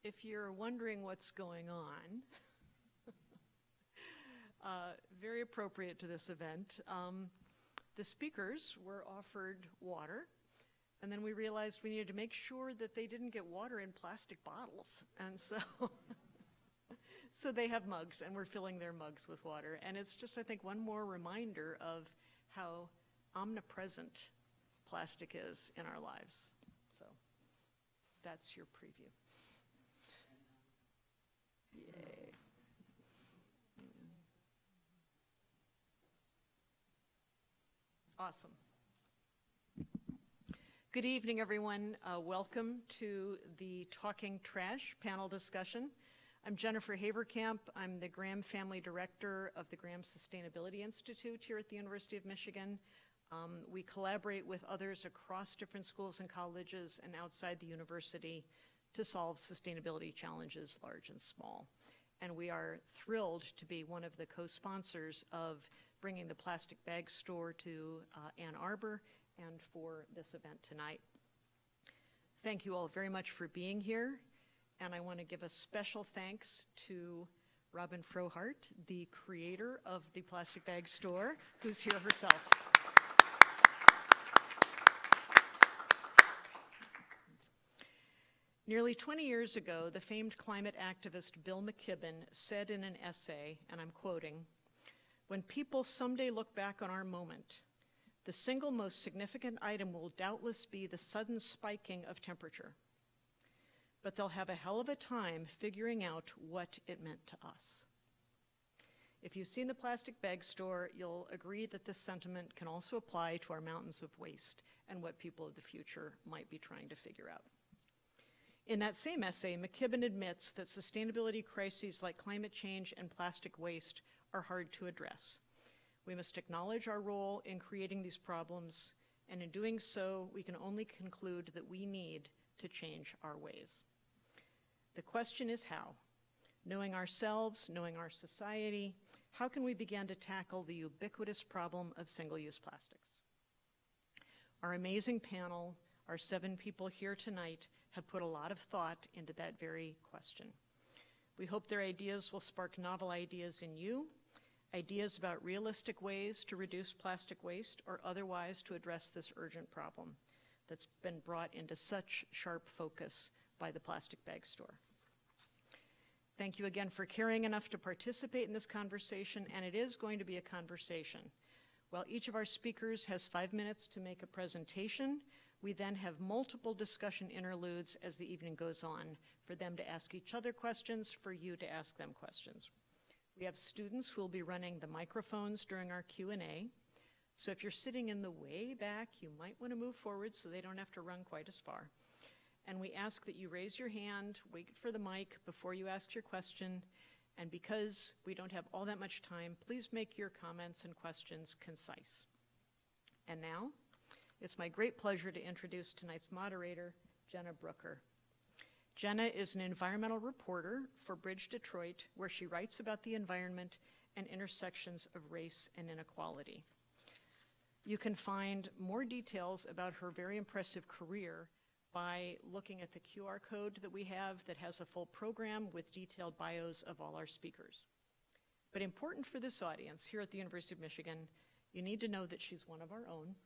if you're wondering what's going on, very appropriate to this event, the speakers were offered water, and then we realized we needed to make sure that they didn't get water in plastic bottles. And so, so they have mugs, and we're filling their mugs with water. And it's just, I think, one more reminder of how omnipresent plastic is in our lives. So that's your preview. Yay. Awesome. Good evening, everyone. Welcome to the Talking Trash panel discussion. I'm Jennifer Haverkamp. I'm the Graham Family Director of the Graham Sustainability Institute here at the University of Michigan. We collaborate with others across different schools and colleges and outside the university to solve sustainability challenges, large and small. And we are thrilled to be one of the co-sponsors of bringing the plastic bag store to Ann Arbor and for this event tonight. Thank you all very much for being here. And I want to give a special thanks to Robin Frohart, the creator of the plastic bag store, who's here herself. Nearly 20 years ago, the famed climate activist Bill McKibben said in an essay, and I'm quoting, "When people someday look back on our moment, the single most significant item will doubtless be the sudden spiking of temperature. But they'll have a hell of a time figuring out what it meant to us." If you've seen the plastic bag store, you'll agree that this sentiment can also apply to our mountains of waste and what people of the future might be trying to figure out. In that same essay, McKibben admits that sustainability crises like climate change and plastic waste are hard to address. We must acknowledge our role in creating these problems, and in doing so, we can only conclude that we need to change our ways. The question is how? Knowing ourselves, knowing our society, how can we begin to tackle the ubiquitous problem of single-use plastics? Our amazing panel, our 7 people here tonight, have put a lot of thought into that very question. We hope their ideas will spark novel ideas in you, ideas about realistic ways to reduce plastic waste or otherwise to address this urgent problem that's been brought into such sharp focus by the plastic bag store. Thank you again for caring enough to participate in this conversation, and it is going to be a conversation. While each of our speakers has 5 minutes to make a presentation, we then have multiple discussion interludes as the evening goes on for them to ask each other questions, for you to ask them questions. We have students who will be running the microphones during our Q&A. So if you're sitting in the way back, you might want to move forward so they don't have to run quite as far. And we ask that you raise your hand, wait for the mic before you ask your question. And because we don't have all that much time, please make your comments and questions concise. And now, it's my great pleasure to introduce tonight's moderator, Jena Brooker. Jena is an environmental reporter for BridgeDetroit, where she writes about the environment and intersections of race and inequality. You can find more details about her very impressive career by looking at the QR code that we have that has a full program with detailed bios of all our speakers. But important for this audience here at the University of Michigan, you need to know that she's one of our own.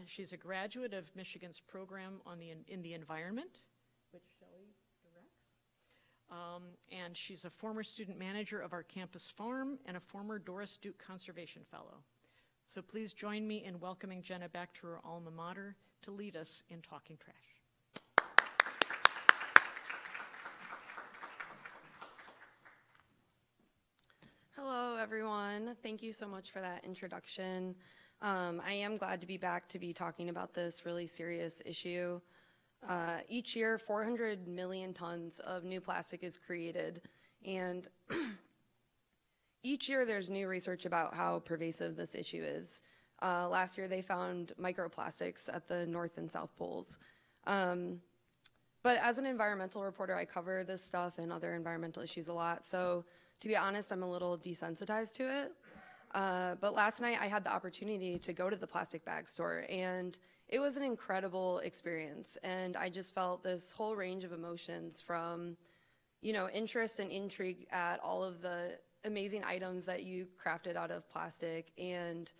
She's a graduate of Michigan's program in the environment, which Shelley directs. And she's a former student manager of our campus farm and a former Doris Duke Conservation Fellow. So please join me in welcoming Jena back to her alma mater to lead us in Talking Trash. Hello, everyone. Thank you so much for that introduction. I am glad to be back to be talking about this really serious issue. Each year, 400 million tons of new plastic is created, and each year there's new research about how pervasive this issue is. Last year they found microplastics at the North and South Poles. But as an environmental reporter, I cover this stuff and other environmental issues a lot, so to be honest, I'm a little desensitized to it. But last night I had the opportunity to go to the plastic bag store, and it was an incredible experience. And I just felt this whole range of emotions from, you know, interest and intrigue at all of the amazing items that you crafted out of plastic, and,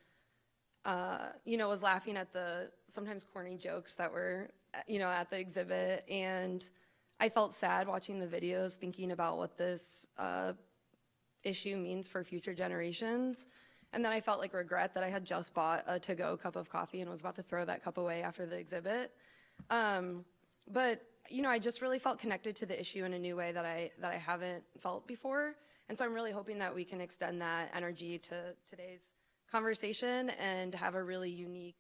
you know, was laughing at the sometimes corny jokes that were, you know, at the exhibit. And I felt sad watching the videos, thinking about what this issue means for future generations. And then I felt like regret that I had just bought a to-go cup of coffee and was about to throw that cup away after the exhibit. But, you know, I just really felt connected to the issue in a new way that I haven't felt before. And so I'm really hoping that we can extend that energy to today's conversation and have a really unique,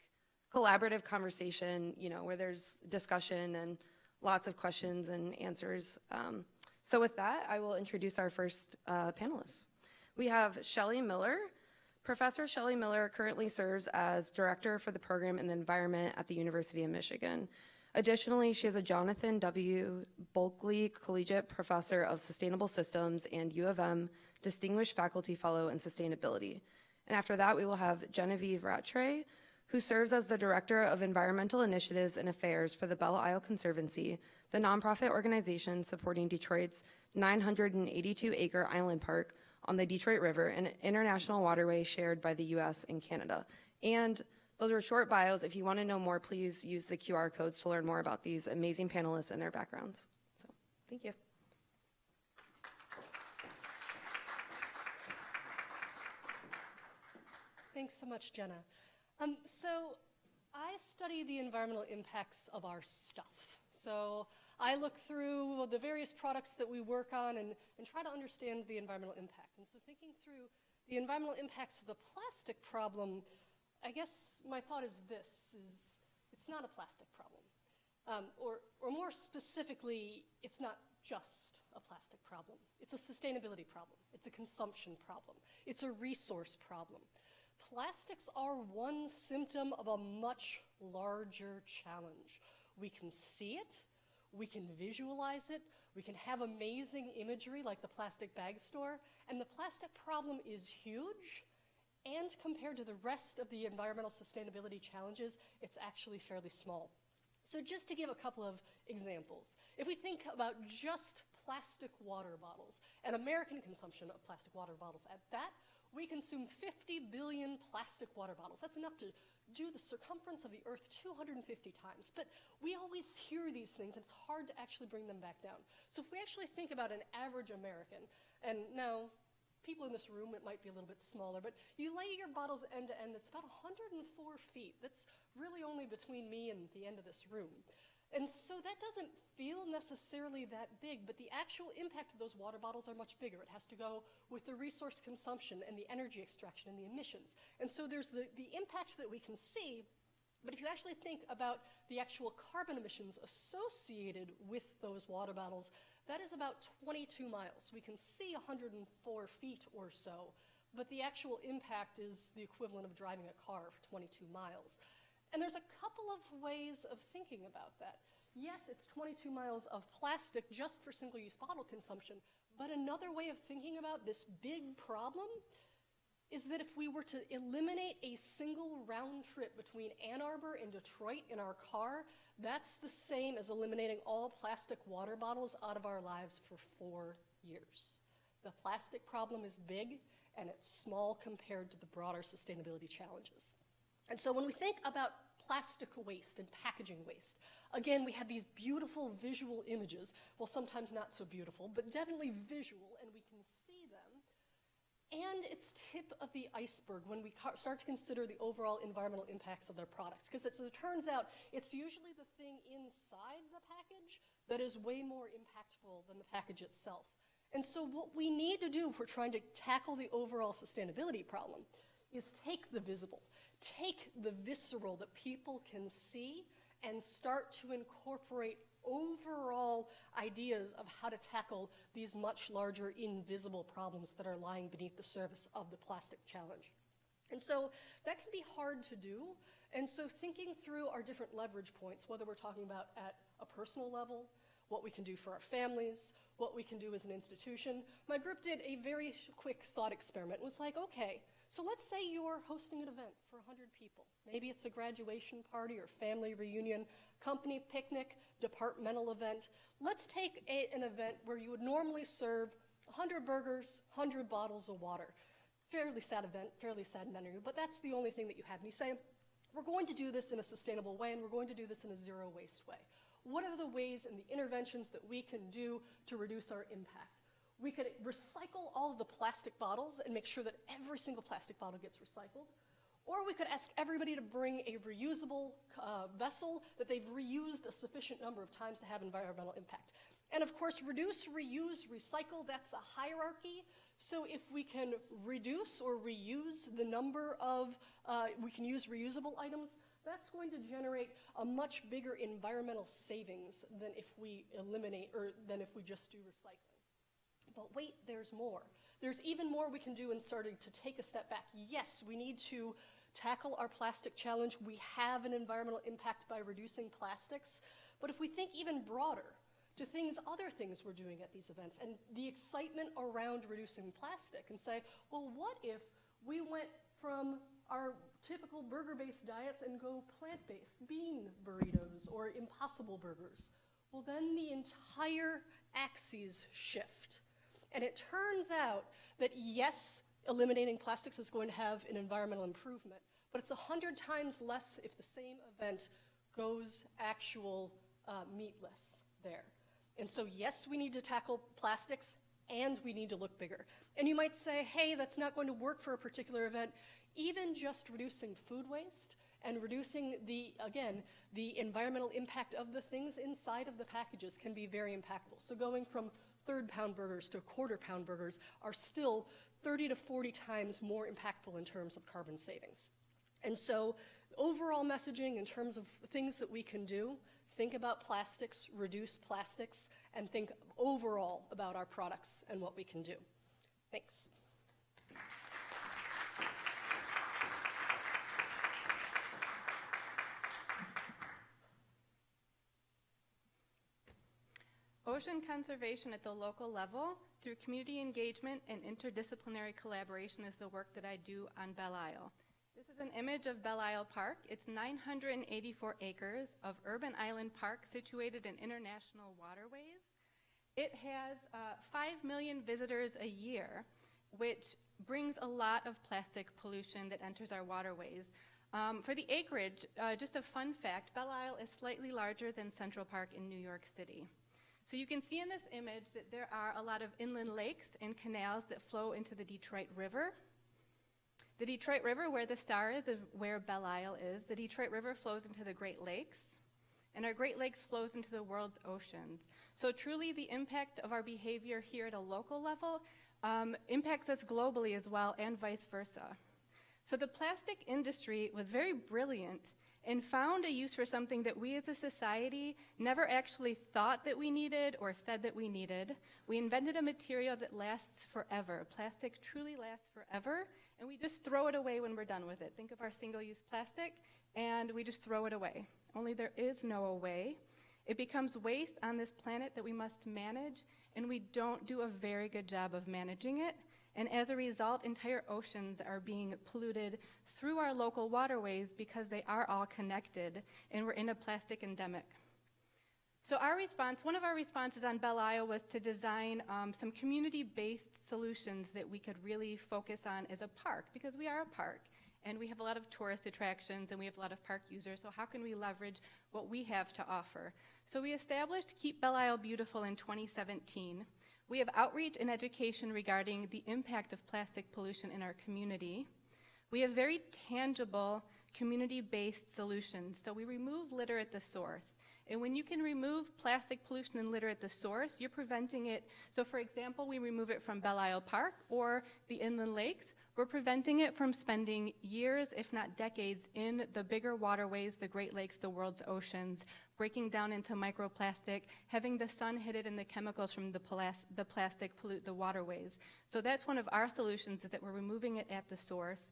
collaborative conversation, you know, where there's discussion and lots of questions and answers. So with that, I will introduce our first panelists. We have Shelley Miller. Professor Shelley Miller currently serves as Director for the Program in the Environment at the University of Michigan. Additionally, she is a Jonathan W. Bulkley Collegiate Professor of Sustainable Systems and U of M Distinguished Faculty Fellow in Sustainability. And after that, we will have Genevieve Rattray, who serves as the Director of Environmental Initiatives and Affairs for the Belle Isle Conservancy, the nonprofit organization supporting Detroit's 982-acre island park on the Detroit River, an international waterway shared by the U.S. and Canada. And those are short bios. If you want to know more, please use the QR codes to learn more about these amazing panelists and their backgrounds. So, thank you. Thanks so much, Jenna. So I study the environmental impacts of our stuff. So I look through the various products that we work on and try to understand the environmental impact. And so thinking through the environmental impacts of the plastic problem, I guess my thought is this, it's not a plastic problem. Or more specifically, it's not just a plastic problem. It's a sustainability problem. It's a consumption problem. It's a resource problem. Plastics are one symptom of a much larger challenge. We can see it, we can visualize it, we can have amazing imagery like the plastic bag store, and the plastic problem is huge, and compared to the rest of the environmental sustainability challenges, it's actually fairly small. So just to give a couple of examples, if we think about just plastic water bottles, and American consumption of plastic water bottles at that, we consume 50 billion plastic water bottles. That's enough to do the circumference of the Earth 250 times. But we always hear these things, and it's hard to actually bring them back down. So if we actually think about an average American, and now people in this room, it might be a little bit smaller, but you lay your bottles end to end, it's about 104 feet. That's really only between me and the end of this room. And so that doesn't feel necessarily that big, but the actual impact of those water bottles are much bigger. It has to go with the resource consumption and the energy extraction and the emissions. And so there's the impact that we can see, but if you actually think about the actual carbon emissions associated with those water bottles, that is about 22 miles. We can see 104 feet or so, but the actual impact is the equivalent of driving a car for 22 miles. And there's a couple of ways of thinking about that. Yes, it's 22 miles of plastic just for single-use bottle consumption, but another way of thinking about this big problem is that if we were to eliminate a single round trip between Ann Arbor and Detroit in our car, that's the same as eliminating all plastic water bottles out of our lives for 4 years. The plastic problem is big, and it's small compared to the broader sustainability challenges. And so when we think about plastic waste and packaging waste, again, we have these beautiful visual images, well, sometimes not so beautiful, but definitely visual, and we can see them. And it's tip of the iceberg when we start to consider the overall environmental impacts of their products. Because as it turns out, it's usually the thing inside the package that is way more impactful than the package itself. And so what we need to do if we're trying to tackle the overall sustainability problem is take the visible, take the visceral that people can see, and start to incorporate overall ideas of how to tackle these much larger invisible problems that are lying beneath the surface of the plastic challenge. And so that can be hard to do. And so thinking through our different leverage points, whether we're talking about at a personal level, what we can do for our families, what we can do as an institution, my group did a very quick thought experiment. It was like, okay, So let's say you're hosting an event for 100 people. Maybe it's a graduation party or family reunion, company picnic, departmental event. Let's take an event where you would normally serve 100 burgers, 100 bottles of water. Fairly sad event, fairly sad menu, but that's the only thing that you have. And you say, we're going to do this in a sustainable way, and we're going to do this in a zero waste way. What are the ways and the interventions that we can do to reduce our impact? We could recycle all of the plastic bottles and make sure that every single plastic bottle gets recycled. Or we could ask everybody to bring a reusable vessel that they've reused a sufficient number of times to have environmental impact. And of course, reduce, reuse, recycle, that's a hierarchy. So if we can reduce or reuse the number of, we can use reusable items, that's going to generate a much bigger environmental savings than if we eliminate, or than if we just do recycling. But wait, there's more. There's even more we can do in starting to take a step back. Yes, we need to tackle our plastic challenge. We have an environmental impact by reducing plastics. But if we think even broader to other things we're doing at these events and the excitement around reducing plastic and say, well, what if we went from our typical burger-based diets and go plant-based, bean burritos or impossible burgers? Well, then the entire axes shift. And it turns out that yes, eliminating plastics is going to have an environmental improvement, but it's 100 times less if the same event goes actual meatless there. And so yes, we need to tackle plastics and we need to look bigger. And you might say, hey, that's not going to work for a particular event. Even just reducing food waste and reducing the environmental impact of the things inside of the packages can be very impactful. So going from third-pound burgers to quarter-pound burgers are still 30 to 40 times more impactful in terms of carbon savings. And so overall messaging in terms of things that we can do, think about plastics, reduce plastics, and think overall about our products and what we can do. Thanks. Ocean conservation at the local level through community engagement and interdisciplinary collaboration is the work that I do on Belle Isle. This is an image of Belle Isle Park. It's 984 acres of urban island park situated in international waterways. It has 5 million visitors a year, which brings a lot of plastic pollution that enters our waterways. For the acreage, just a fun fact, Belle Isle is slightly larger than Central Park in New York City. So you can see in this image that there are a lot of inland lakes and canals that flow into the Detroit River. The Detroit River, where the star is where Belle Isle is. The Detroit River flows into the Great Lakes, and our Great Lakes flows into the world's oceans. So truly the impact of our behavior here at a local level impacts us globally as well, and vice versa. So the plastic industry was very brilliant and found a use for something that we as a society never actually thought that we needed or said that we needed. We invented a material that lasts forever. Plastic truly lasts forever, and we just throw it away when we're done with it. Think of our single-use plastic, and we just throw it away. Only there is no way. It becomes waste on this planet that we must manage, and we don't do a very good job of managing it. And as a result, entire oceans are being polluted through our local waterways because they are all connected, and we're in a plastic endemic. So our response, one of our responses on Belle Isle was to design some community-based solutions that we could really focus on as a park, because we are a park, and we have a lot of tourist attractions, and we have a lot of park users, so how can we leverage what we have to offer? So we established Keep Belle Isle Beautiful in 2017. We have outreach and education regarding the impact of plastic pollution in our community. We have very tangible community-based solutions. So we remove litter at the source. And when you can remove plastic pollution and litter at the source, you're preventing it. So for example, we remove it from Belle Isle Park or the inland lakes. We're preventing it from spending years, if not decades, in the bigger waterways, the Great Lakes, the world's oceans, breaking down into microplastic, having the sun hit it, and the chemicals from the plastic pollute the waterways. So that's one of our solutions, is that we're removing it at the source.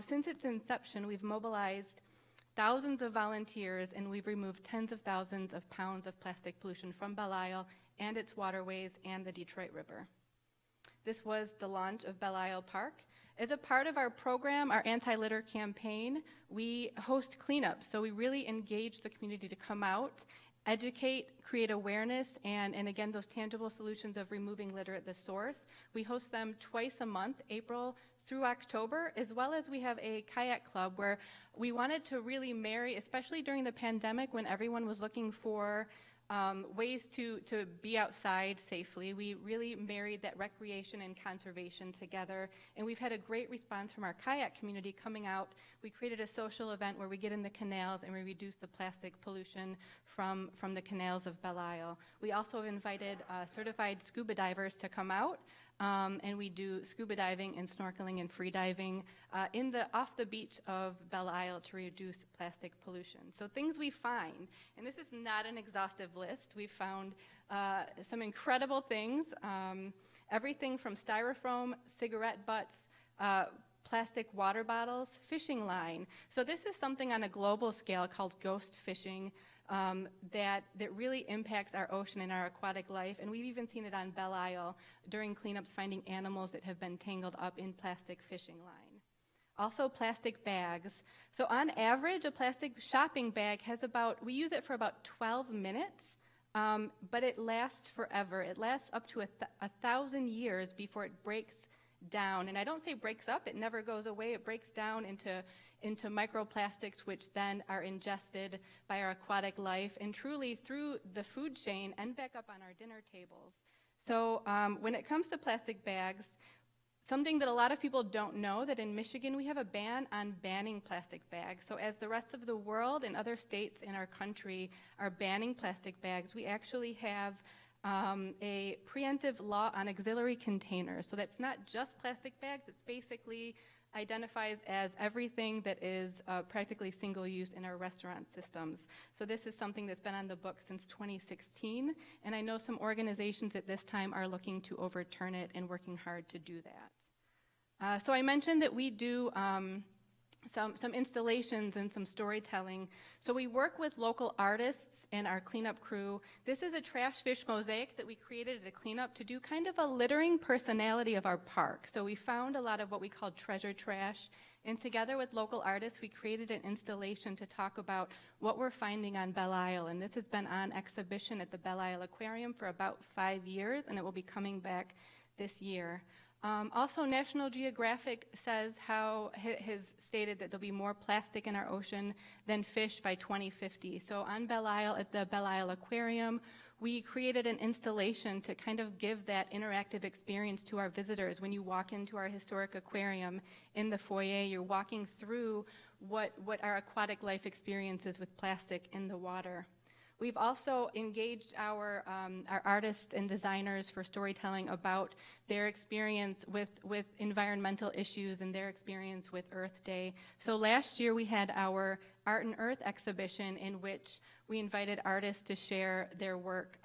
Since its inception, we've mobilized thousands of volunteers, and we've removed tens of thousands of pounds of plastic pollution from Belle Isle and its waterways and the Detroit River. This was the launch of Belle Isle Park. As a part of our program, our anti-litter campaign, we host cleanups. So we really engage the community to come out, educate, create awareness, and again, those tangible solutions of removing litter at the source. We host them twice a month, April through October, as well as we have a kayak club where we wanted to really marry, especially during the pandemic when everyone was looking for ways to be outside safely. We really married that recreation and conservation together, and we've had a great response from our kayak community coming out. We created a social event where we get in the canals and we reduce the plastic pollution from the canals of Belle Isle. We also have invited certified scuba divers to come out, and we do scuba diving and snorkeling and free diving off the beach of Belle Isle to reduce plastic pollution. So things we find, and this is not an exhaustive list. We've found some incredible things, everything from styrofoam, cigarette butts, plastic water bottles, fishing line. So this is something on a global scale called ghost fishing that really impacts our ocean and our aquatic life, and we've even seen it on Belle Isle during cleanups, finding animals that have been tangled up in plastic fishing line. Also plastic bags. So on average, a plastic shopping bag has we use it for about 12 minutes, but it lasts forever. It lasts up to 1,000 years before it breaks down. And I don't say breaks up, it never goes away. It breaks down into microplastics, which then are ingested by our aquatic life and truly through the food chain end back up on our dinner tables. So when it comes to plastic bags, something that a lot of people don't know, that in Michigan we have a ban on banning plastic bags. So as the rest of the world and other states in our country are banning plastic bags, we actually have a preemptive law on auxiliary containers. So that's not just plastic bags, it's basically identifies as everything that is practically single use in our restaurant systems. So this is something that's been on the book since 2016, and I know some organizations at this time are looking to overturn it and working hard to do that. So I mentioned that we do some installations and some storytelling. So we work with local artists and our cleanup crew. This is a trash fish mosaic that we created at a cleanup to do kind of a littering personality of our park. So we found a lot of what we call treasure trash, and together with local artists, we created an installation to talk about what we're finding on Belle Isle. And this has been on exhibition at the Belle Isle Aquarium for about 5 years, and it will be coming back this year. Also, National Geographic has stated that there'll be more plastic in our ocean than fish by 2050. So on Belle Isle, at the Belle Isle Aquarium, we created an installation to kind of give that interactive experience to our visitors. When you walk into our historic aquarium in the foyer, you're walking through what our aquatic life experiences with plastic in the water. We've also engaged our artists and designers for storytelling about their experience with environmental issues and their experience with Earth Day. So last year we had our Art and Earth exhibition in which we invited artists to share their work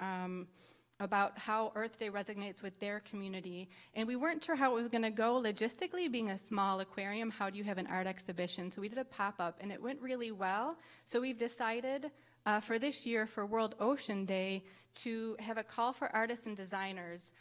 about how Earth Day resonates with their community. And we weren't sure how it was going to go logistically, being a small aquarium. How do you have an art exhibition? So we did a pop-up, and it went really well. So we've decided for this year, for World Ocean Day, to have a call for artists and designers.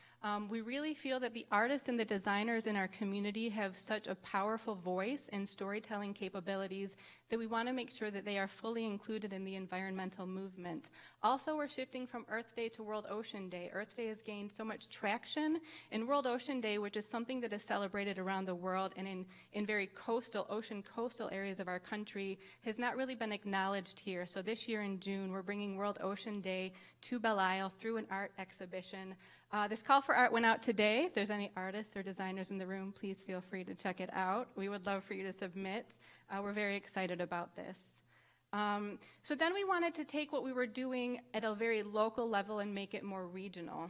We really feel that the artists and the designers in our community have such a powerful voice and storytelling capabilities that we want to make sure that they are fully included in the environmental movement. Also, we're shifting from Earth Day to World Ocean Day. Earth Day has gained so much traction, and World Ocean Day, which is something that is celebrated around the world and in very coastal areas of our country, has not really been acknowledged here. So this year in June, we're bringing World Ocean Day to Belle Isle through an art exhibition. This call for art went out today. If there's any artists or designers in the room, please feel free to check it out. We would love for you to submit. We're very excited about this. So then we wanted to take what we were doing at a very local level and make it more regional.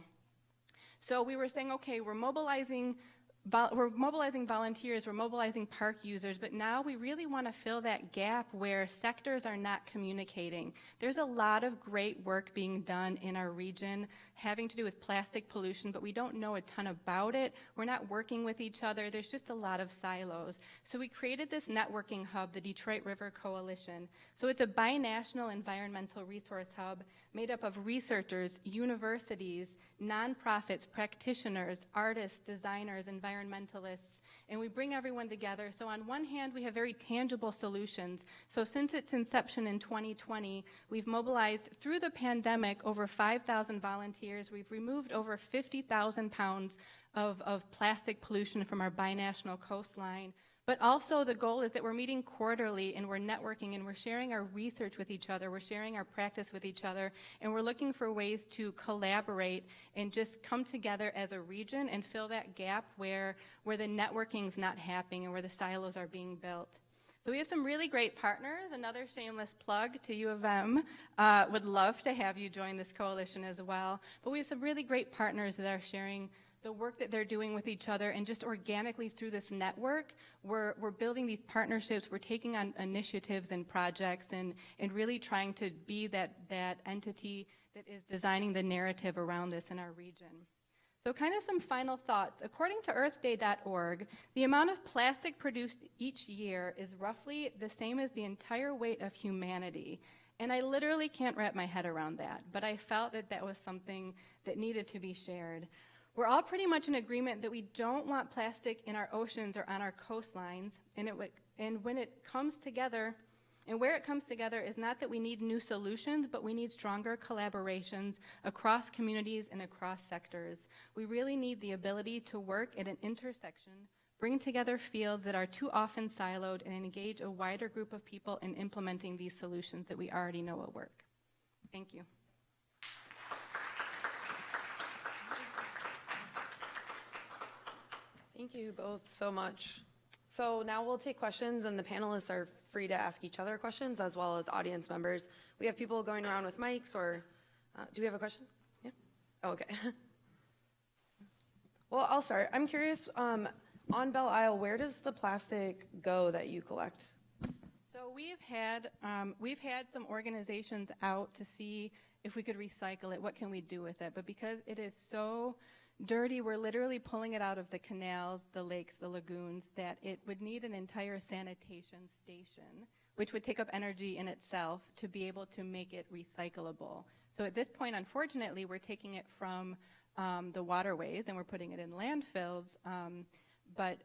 So we were saying, okay, we're mobilizing volunteers, we're mobilizing park users, but now we really want to fill that gap where sectors are not communicating. There's a lot of great work being done in our region having to do with plastic pollution, but we don't know a ton about it. We're not working with each other. There's just a lot of silos. So we created this networking hub, the Detroit River Coalition. So it's a binational environmental resource hub made up of researchers, universities, nonprofits, practitioners, artists, designers, environmentalists, and we bring everyone together. So on one hand, we have very tangible solutions. So since its inception in 2020, we've mobilized through the pandemic over 5,000 volunteers. We've removed over 50,000 pounds of plastic pollution from our binational coastline. But also the goal is that we're meeting quarterly and we're networking and we're sharing our research with each other, we're sharing our practice with each other, and we're looking for ways to collaborate and just come together as a region and fill that gap where the networking's not happening and where the silos are being built. So we have some really great partners. Another shameless plug to U of M. Would love to have you join this coalition as well. But we have some really great partners that are sharing the work that they're doing with each other, and just organically through this network, we're building these partnerships, we're taking on initiatives and projects and really trying to be that entity that is designing the narrative around this in our region. So kind of some final thoughts. According to earthday.org, the amount of plastic produced each year is roughly the same as the entire weight of humanity. And I literally can't wrap my head around that, but I felt that that was something that needed to be shared. We're all pretty much in agreement that we don't want plastic in our oceans or on our coastlines, and when it comes together, and where it comes together is not that we need new solutions, but we need stronger collaborations across communities and across sectors. We really need the ability to work at an intersection, bring together fields that are too often siloed, and engage a wider group of people in implementing these solutions that we already know will work. Thank you. Thank you both so much. So now we'll take questions, and the panelists are free to ask each other questions as well as audience members. We have people going around with mics, or do we have a question? Yeah? Oh, okay. Well, I'll start. I'm curious, on Belle Isle, where does the plastic go that you collect? So we've had some organizations out to see if we could recycle it, what can we do with it, but because it is so dirty, we're literally pulling it out of the canals, the lakes, the lagoons, that it would need an entire sanitation station, which would take up energy in itself to be able to make it recyclable. So at this point, unfortunately, we're taking it from the waterways and we're putting it in landfills, but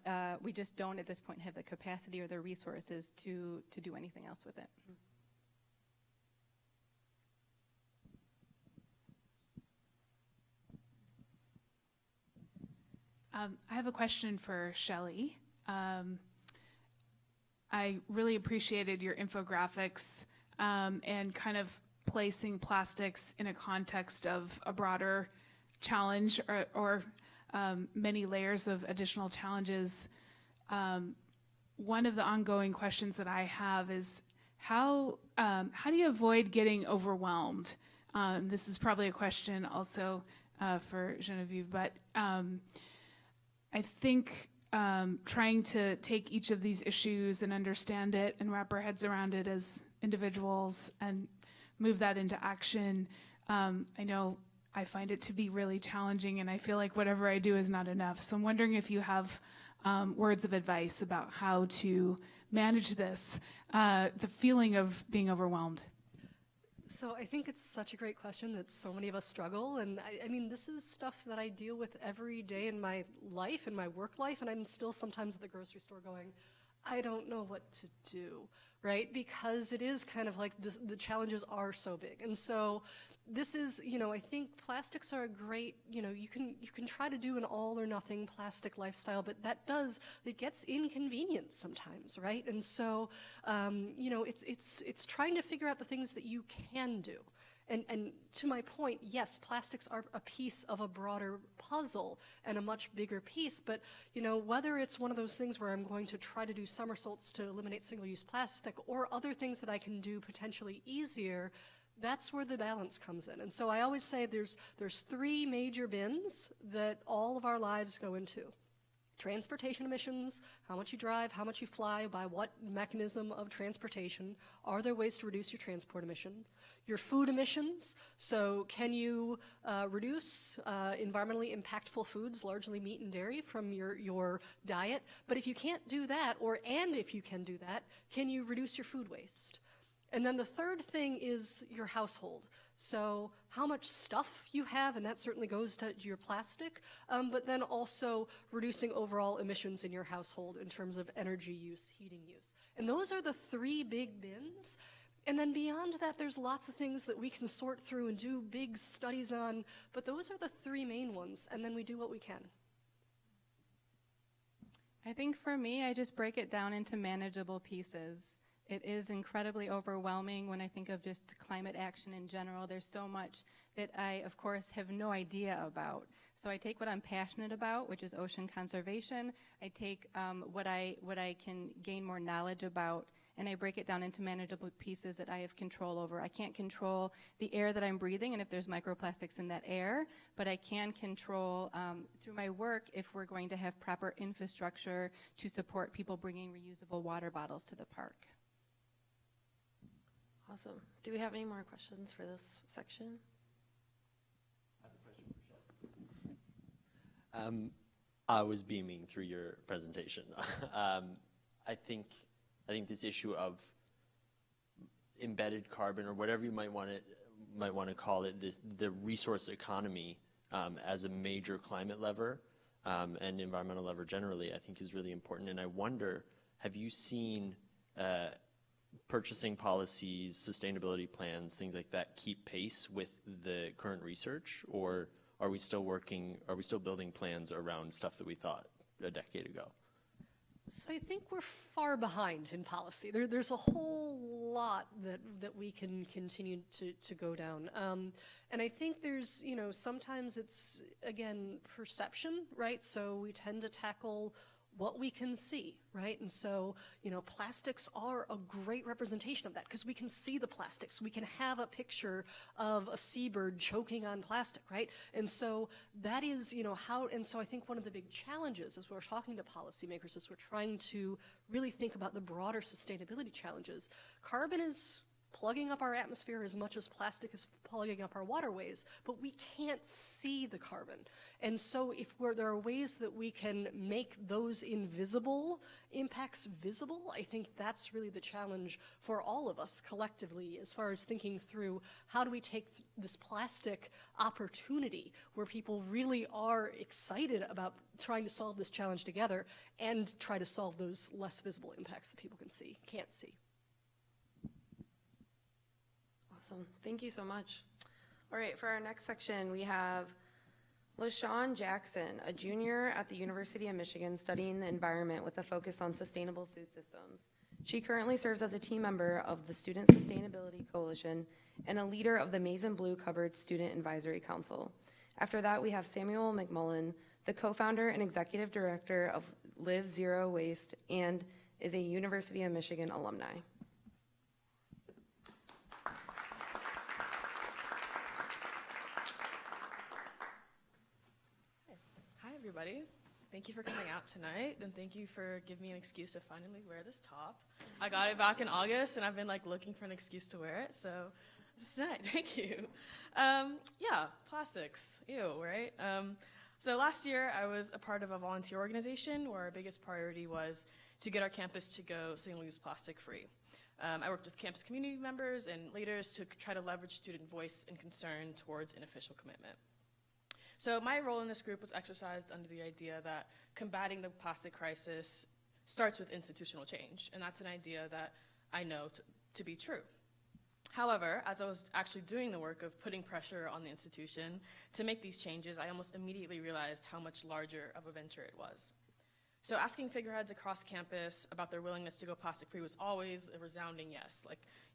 we just don't at this point have the capacity or the resources to do anything else with it. I have a question for Shelley. I really appreciated your infographics and kind of placing plastics in a context of a broader challenge or many layers of additional challenges. One of the ongoing questions that I have is how do you avoid getting overwhelmed? This is probably a question also for Genevieve, but I think trying to take each of these issues and understand it and wrap our heads around it as individuals and move that into action, I know I find it to be really challenging, and I feel like whatever I do is not enough. So I'm wondering if you have words of advice about how to manage this, the feeling of being overwhelmed. So I think it's such a great question that so many of us struggle, and I mean, this is stuff that I deal with every day in my life, in my work life, and I'm still sometimes at the grocery store going, I don't know what to do, right? Because it is kind of like this, the challenges are so big. And so this is, I think plastics are a great, you can try to do an all or nothing plastic lifestyle, but it gets inconvenient sometimes, right? And so, it's trying to figure out the things that you can do. And to my point, yes, plastics are a piece of a broader puzzle and a much bigger piece, but whether it's one of those things where I'm going to try to do somersaults to eliminate single-use plastic or other things that I can do potentially easier, that's where the balance comes in. And so I always say there's three major bins that all of our lives go into. Transportation emissions, how much you drive, how much you fly, by what mechanism of transportation. Are there ways to reduce your transport emission? Your food emissions, so can you reduce environmentally impactful foods, largely meat and dairy, from your diet? But if you can't do that, and if you can do that, can you reduce your food waste? And then the third thing is your household. So how much stuff you have, and that certainly goes to your plastic, but then also reducing overall emissions in your household in terms of energy use, heating use. And those are the three big bins. And then beyond that, there's lots of things that we can sort through and do big studies on, but those are the three main ones, and then we do what we can. I think for me, I just break it down into manageable pieces. It is incredibly overwhelming when I think of just climate action in general. There's so much that I, of course, have no idea about. So I take what I'm passionate about, which is ocean conservation. I take what I can gain more knowledge about, and I break it down into manageable pieces that I have control over. I can't control the air that I'm breathing and if there's microplastics in that air, but I can control through my work if we're going to have proper infrastructure to support people bringing reusable water bottles to the park. Awesome. Do we have any more questions for this section? I have a question for Shelley. I was beaming through your presentation. I think this issue of embedded carbon, or whatever you might want to call it, the resource economy as a major climate lever and environmental lever generally, I think is really important. And I wonder, have you seen purchasing policies, sustainability plans, things like that keep pace with the current research, or are we still building plans around stuff that we thought a decade ago? So I think we're far behind in policy. There's a whole lot that we can continue to go down. And I think there's, sometimes it's, again, perception, right? So we tend to tackle what we can see, right? And so, plastics are a great representation of that because we can see the plastics. We can have a picture of a seabird choking on plastic, right? And so that is, and so I think one of the big challenges as we're talking to policymakers is we're trying to really think about the broader sustainability challenges. Carbon is plugging up our atmosphere as much as plastic is plugging up our waterways, but we can't see the carbon. And so there are ways that we can make those invisible impacts visible, I think that's really the challenge for all of us collectively as far as thinking through how do we take this plastic opportunity where people really are excited about trying to solve this challenge together and try to solve those less visible impacts that people can't see. Awesome. Thank you so much. All right, for our next section, we have Lashaun Jackson, a junior at the University of Michigan studying the environment with a focus on sustainable food systems. She currently serves as a team member of the Student Sustainability Coalition and a leader of the Maize and Blue Cupboard Student Advisory Council. After that, we have Samuel McMullen, the co-founder and executive director of Live Zero Waste and is a University of Michigan alumni. Everybody. Thank you for coming out tonight, and thank you for giving me an excuse to finally wear this top. I got it back in August, and I've been looking for an excuse to wear it, so it's tonight. Thank you. Yeah, plastics. Ew, right? So last year, I was a part of a volunteer organization where our biggest priority was to get our campus to go single-use plastic free. I worked with campus community members and leaders to try to leverage student voice and concern towards an official commitment. So my role in this group was exercised under the idea that combating the plastic crisis starts with institutional change, and that's an idea that I know to be true. However, as I was actually doing the work of putting pressure on the institution to make these changes, I almost immediately realized how much larger of a venture it was. So asking figureheads across campus about their willingness to go plastic free was always a resounding yes.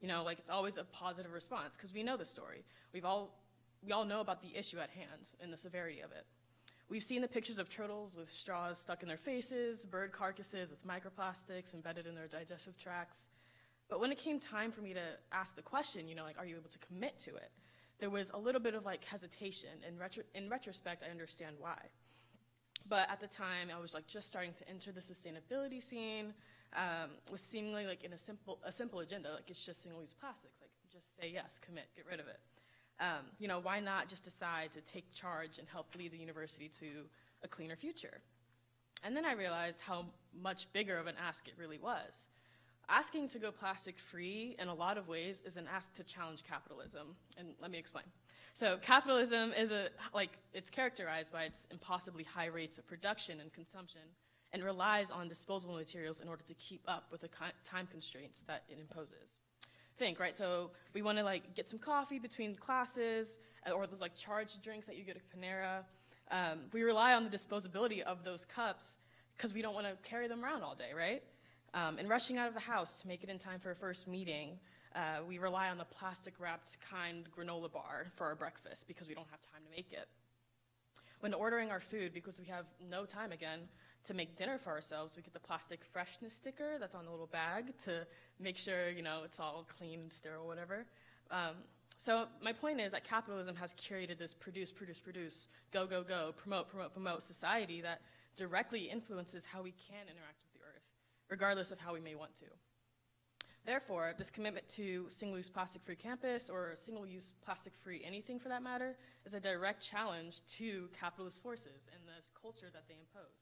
It's always a positive response because we know the story. We all know about the issue at hand and the severity of it. We've seen the pictures of turtles with straws stuck in their faces, bird carcasses with microplastics embedded in their digestive tracts. But when it came time for me to ask the question, are you able to commit to it? There was a little bit of hesitation. In retrospect, I understand why. But at the time, I was just starting to enter the sustainability scene with seemingly in a simple agenda, it's just single-use plastics. Just say yes, commit, get rid of it. Why not just decide to take charge and help lead the university to a cleaner future? And then I realized how much bigger of an ask it really was. asking to go plastic-free in a lot of ways is an ask to challenge capitalism, and let me explain. So capitalism is it's characterized by its impossibly high rates of production and consumption, and relies on disposable materials in order to keep up with the time constraints that it imposes. Think, right? So we want to get some coffee between classes, or those charged drinks that you get at Panera. We rely on the disposability of those cups because we don't want to carry them around all day, right? And rushing out of the house to make it in time for a first meeting, we rely on the plastic-wrapped kind granola bar for our breakfast because we don't have time to make it. When ordering our food, because we have no time again to make dinner for ourselves, we get the plastic freshness sticker that's on the little bag to make sure, it's all clean and sterile, whatever. So my point is that capitalism has curated this produce, go, go, go, promote society that directly influences how we can interact with the earth, regardless of how we may want to. Therefore, this commitment to single-use plastic-free campus, or single-use plastic-free anything for that matter, is a direct challenge to capitalist forces and this culture that they impose.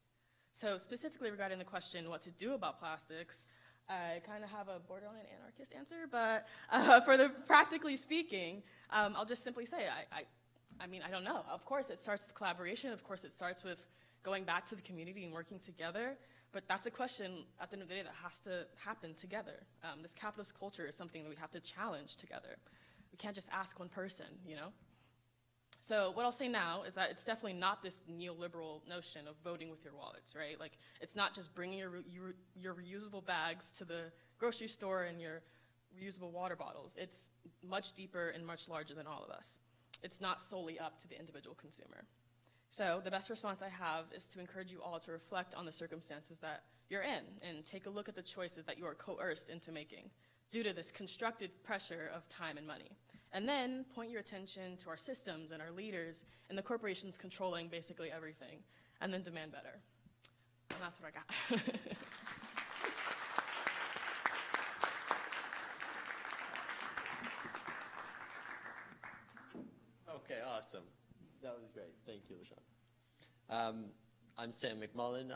So specifically regarding the question what to do about plastics, I kind of have a borderline anarchist answer, but for the practically speaking, I'll just simply say, I don't know. Of course, it starts with collaboration. Of course, it starts with going back to the community and working together. But that's a question at the end of the day that has to happen together. This capitalist culture is something that we have to challenge together. We can't just ask one person, So what I'll say now is that it's definitely not this neoliberal notion of voting with your wallets, right? It's not just bringing your reusable bags to the grocery store and your reusable water bottles. It's much deeper and much larger than all of us. It's not solely up to the individual consumer. So the best response I have is to encourage you all to reflect on the circumstances that you're in and take a look at the choices that you are coerced into making due to this constructed pressure of time and money. And then point your attention to our systems and our leaders and the corporations controlling basically everything, and then demand better. And that's what I got. Okay, awesome. That was great. Thank you, Lashaun. I'm Sam McMullen.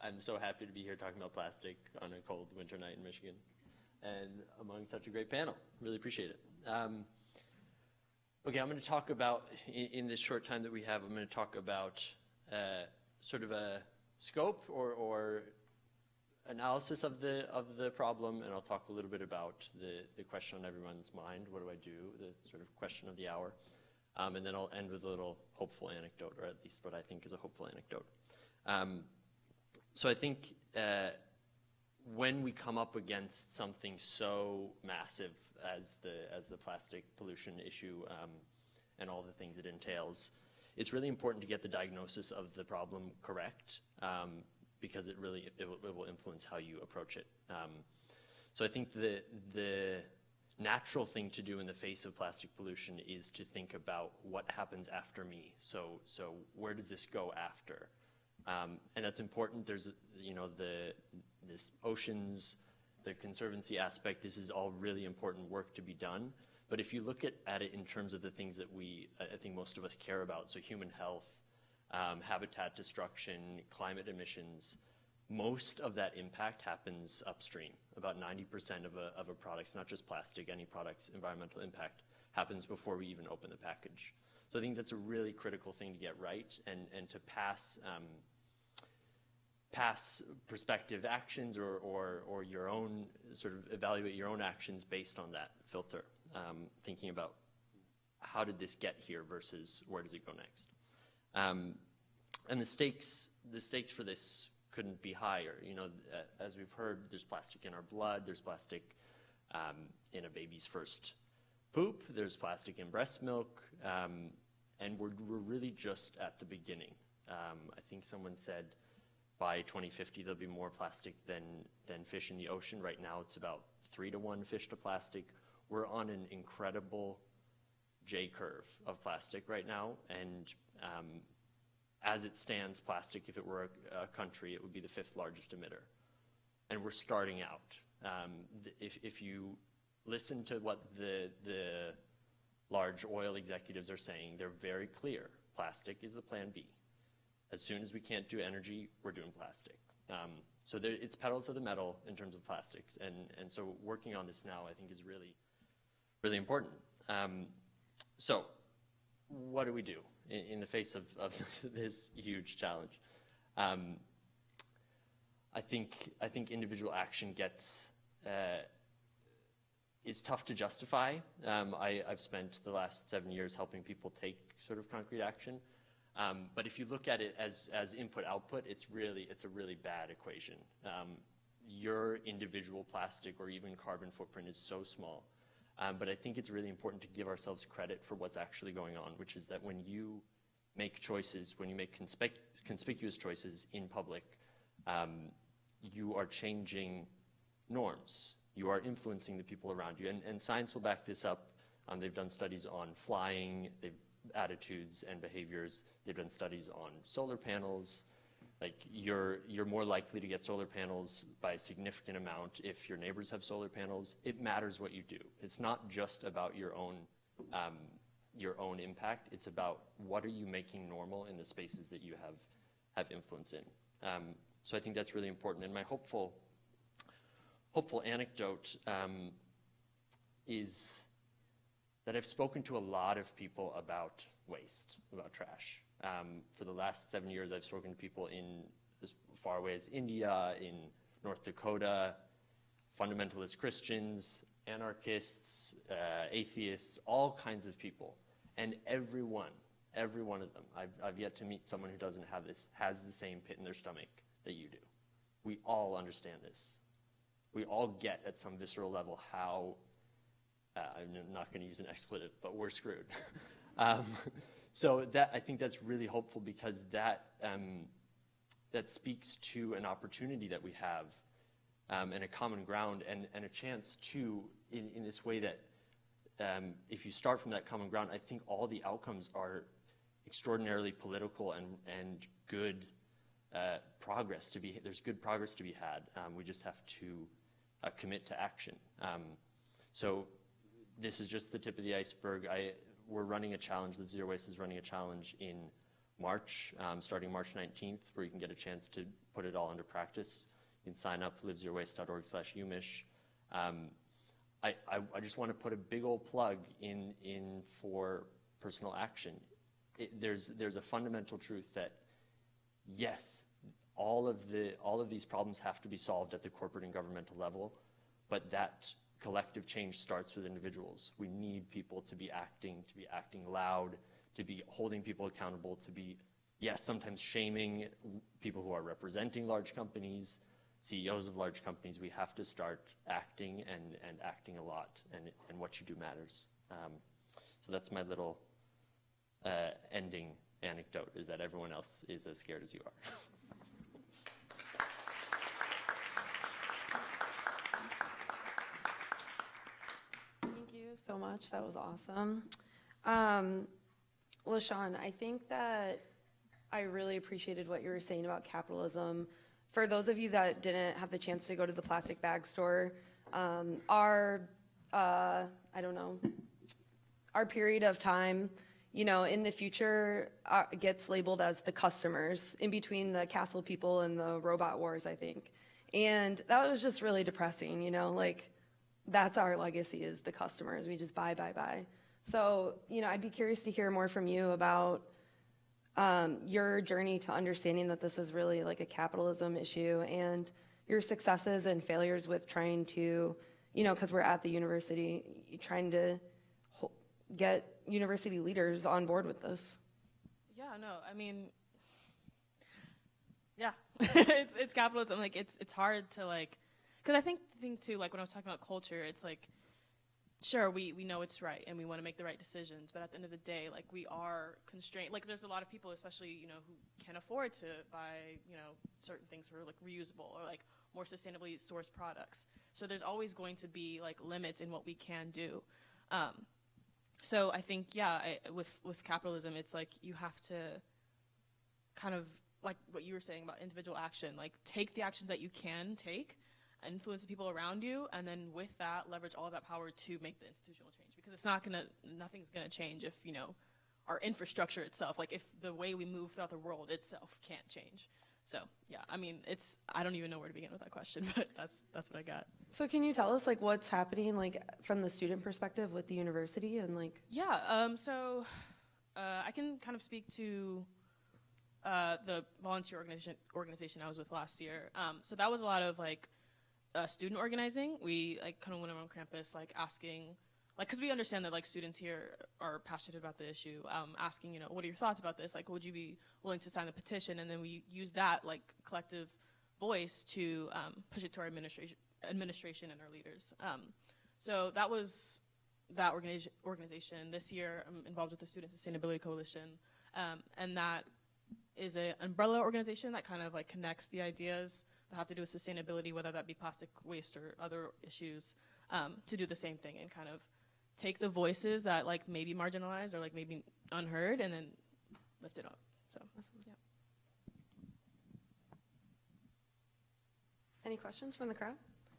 I'm so happy to be here talking about plastic on a cold winter night in Michigan, and among such a great panel. Really appreciate it. Okay, I'm going to talk about, in this short time that we have, I'm going to talk about sort of a scope or analysis of the problem, and I'll talk a little bit about the question on everyone's mind, what do I do, the sort of question of the hour. And then I'll end with a little hopeful anecdote, or at least what I think is a hopeful anecdote. So I think when we come up against something so massive as the plastic pollution issue and all the things it entails, it's really important to get the diagnosis of the problem correct, because it will influence how you approach it. So I think the natural thing to do in the face of plastic pollution is to think about what happens after me. So where does this go after? And that's important. There's, this oceans, the conservancy aspect, this is all really important work to be done. But if you look at it in terms of the things that I think most of us care about, so human health, habitat destruction, climate emissions, most of that impact happens upstream. About 90% of a product's, not just plastic, any product's environmental impact happens before we even open the package. So I think that's a really critical thing to get right, and to pass prospective actions or your own, sort of evaluate your own actions based on that filter, thinking about how did this get here versus where does it go next. And the stakes for this couldn't be higher. As we've heard, there's plastic in our blood, there's plastic in a baby's first poop, there's plastic in breast milk, and we're really just at the beginning. I think someone said by 2050 there'll be more plastic than fish in the ocean. Right now it's about 3-to-1 fish to plastic. We're on an incredible J-curve of plastic right now, and as it stands, plastic, if it were a country, it would be the 5th largest emitter. And we're starting out. If you listen to what the large oil executives are saying, they're very clear. Plastic is the plan B. As soon as we can't do energy, we're doing plastic. So it's pedal to the metal in terms of plastics, and so working on this now I think is really, really important. So what do we do in the face of this huge challenge? I think individual action is tough to justify. I've spent the last 7 years helping people take sort of concrete action. But if you look at it as input-output, it's a really bad equation. Your individual plastic or even carbon footprint is so small. But I think it's really important to give ourselves credit for what's actually going on, which is that when you make choices, when you make conspicuous choices in public, you are changing norms. You are influencing the people around you. And science will back this up. They've done studies on flying, attitudes and behaviors. They've done studies on solar panels. Like you're more likely to get solar panels by a significant amount if your neighbors have solar panels. It matters what you do. It's not just about your own impact. It's about what are you making normal in the spaces that you have influence in. So I think that's really important. And my hopeful anecdote is that I've spoken to a lot of people about waste, about trash. For the last 7 years, I've spoken to people in as far away as India, in North Dakota, fundamentalist Christians, anarchists, atheists, all kinds of people. And every one of them, I've yet to meet someone who doesn't have this, has the same pit in their stomach that you do. We all understand this. We all get at some visceral level how, I'm not going to use an expletive, but we're screwed. So I think that's really hopeful because that speaks to an opportunity that we have and a common ground and a chance to, in this way that if you start from that common ground, I think all the outcomes are extraordinarily political and good progress to be, there's good progress to be had. We just have to commit to action. So this is just the tip of the iceberg. We're running a challenge, Live Zero Waste is running a challenge in March, starting March 19th, where you can get a chance to put it all into practice. You can sign up, livezerowaste.org/UMISH. I just want to put a big old plug in for personal action. There's a fundamental truth that, yes, all of these problems have to be solved at the corporate and governmental level, but that collective change starts with individuals. We need people to be acting loud, to be holding people accountable, to be, yes, sometimes shaming people who are representing large companies, CEOs of large companies. We have to start acting and acting a lot, and what you do matters. So that's my little ending anecdote, is that everyone else is as scared as you are. So much. That was awesome. Lashaun, I think that I really appreciated what you were saying about capitalism. For those of you that didn't have the chance to go to the plastic bag store, our period of time, in the future gets labeled as the customers, in between the castle people and the robot wars, I think. And that was just really depressing, that's our legacy, is the customers. We just buy. So, I'd be curious to hear more from you about your journey to understanding that this is really like a capitalism issue, and your successes and failures with trying to, because we're at the university, trying to get university leaders on board with this. Yeah, no, I mean, yeah, it's capitalism. Like, it's hard to, because I think the thing too, when I was talking about culture, it's sure, we know it's right and we want to make the right decisions, but at the end of the day, we are constrained. There's a lot of people, especially, who can't afford to buy, certain things for reusable or more sustainably sourced products. So there's always going to be limits in what we can do. So I think, with capitalism, it's you have to kind of, what you were saying about individual action, take the actions that you can take, influence the people around you, and then with that, leverage all of that power to make the institutional change. Because nothing's gonna change if, our infrastructure itself, if the way we move throughout the world itself can't change. So yeah, I mean, I don't even know where to begin with that question, but that's what I got. So can you tell us like what's happening like from the student perspective with the university and like? Yeah, so I can kind of speak to the volunteer organization I was with last year. So that was a lot of like student organizing. We like kind of went around campus like asking, like, because we understand that like students here are passionate about the issue, asking, you know, what are your thoughts about this? Like, would you be willing to sign the petition? And then we use that like collective voice to push it to our administration and our leaders. So that was that organization. This year, I'm involved with the Student Sustainability Coalition, and that is an umbrella organization that kind of like connects the ideas that have to do with sustainability, whether that be plastic waste or other issues, to do the same thing and kind of take the voices that like maybe marginalized or like maybe unheard and then lift it up. So, yeah. Any questions from the crowd?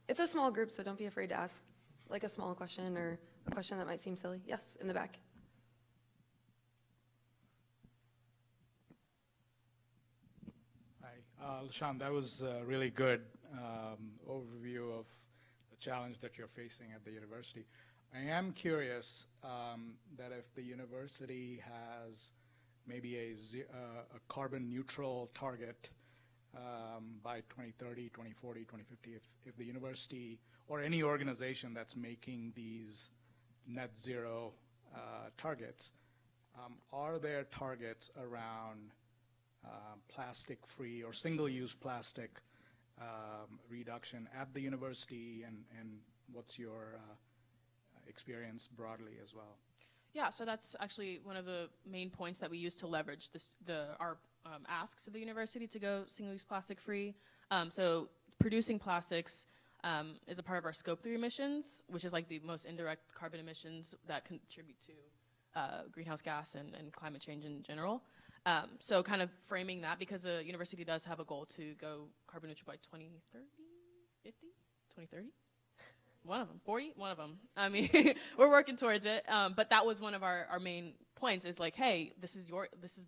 It's a small group, so don't be afraid to ask like a small question or a question that might seem silly. Yes, in the back. Hi, Lashaun, that was a really good overview of the challenge that you're facing at the university. I am curious that if the university has maybe a carbon neutral target by 2030, 2040, 2050, if the university or any organization that's making these net zero targets, are there targets around plastic-free or single-use plastic reduction at the university, and what's your experience broadly as well? Yeah, so that's actually one of the main points that we use to leverage our ask to the university to go single-use plastic-free. So producing plastics is a part of our Scope 3 emissions, which is like the most indirect carbon emissions that contribute to greenhouse gas and climate change in general. So kind of framing that, because the university does have a goal to go carbon neutral by 2030, 50, 2030? One of them, 40? One of them. I mean, we're working towards it. But that was one of our main points, is like, hey, this is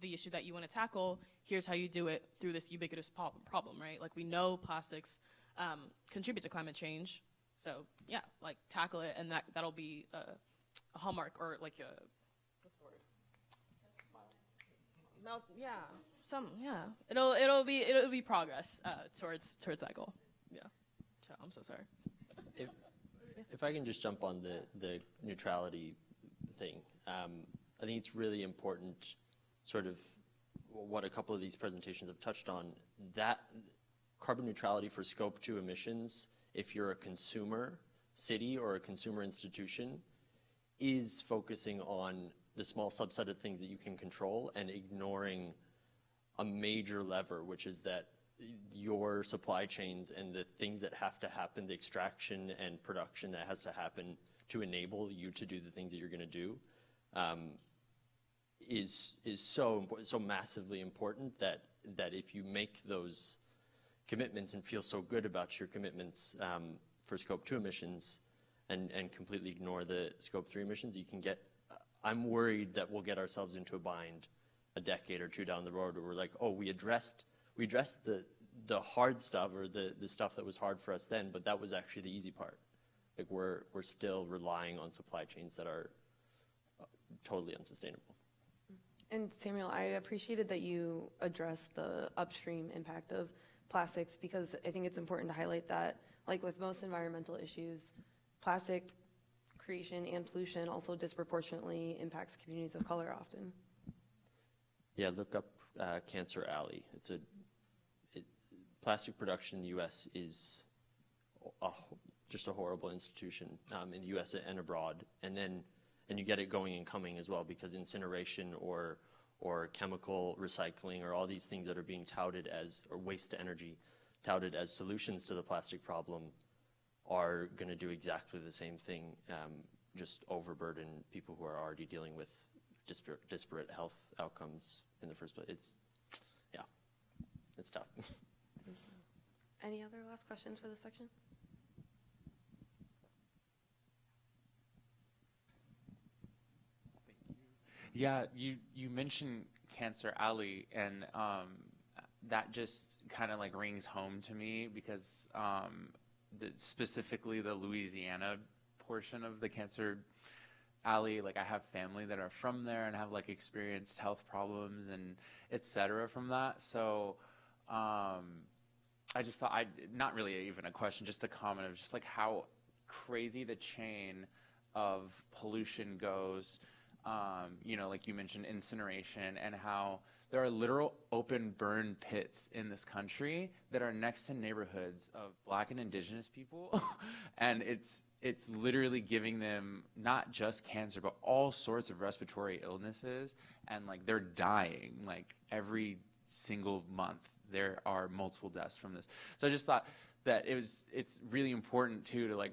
the issue that you want to tackle. Here's how you do it through this ubiquitous problem, right? Like, we know plastics contribute to climate change. So yeah, like, tackle it, and that'll be a hallmark, or like a, what's the word? It'll be progress towards that goal. Yeah. So I'm so sorry. If I can just jump on the neutrality thing, I think it's really important, sort of what a couple of these presentations have touched on, that carbon neutrality for Scope 2 emissions, if you're a consumer city or a consumer institution, is focusing on the small subset of things that you can control and ignoring a major lever, which is that your supply chains and the things that have to happen, the extraction and production that has to happen to enable you to do the things that you're going to do, is so important, so massively important that if you make those commitments and feel so good about your commitments for Scope 2 emissions and completely ignore the Scope 3 emissions, you can get, I'm worried that we'll get ourselves into a bind a decade or two down the road where we're like, oh, we addressed the hard stuff, or the stuff that was hard for us then, but that was actually the easy part. Like, we're still relying on supply chains that are totally unsustainable. And Samuel, I appreciated that you addressed the upstream impact of plastics, because I think it's important to highlight that, like with most environmental issues, plastic creation and pollution also disproportionately impacts communities of color often. Yeah, look up Cancer Alley. Plastic production in the U.S. is just a horrible institution in the U.S. and abroad, and you get it going and coming as well, because incineration or chemical recycling, or all these things that are being touted as, or waste to energy, touted as solutions to the plastic problem, are going to do exactly the same thing, just overburden people who are already dealing with disparate health outcomes in the first place. It's tough. Any other last questions for this section? Yeah, you mentioned Cancer Alley, and that just kind of like rings home to me because specifically the Louisiana portion of the Cancer Alley, like I have family that are from there and have like experienced health problems and et cetera from that. So I just thought, not really even a question, just a comment of just like how crazy the chain of pollution goes. You know, like you mentioned incineration, and how there are literal open burn pits in this country that are next to neighborhoods of Black and Indigenous people. And it's literally giving them not just cancer, but all sorts of respiratory illnesses. And like they're dying like every single month. There are multiple deaths from this. So I just thought that it's really important too to like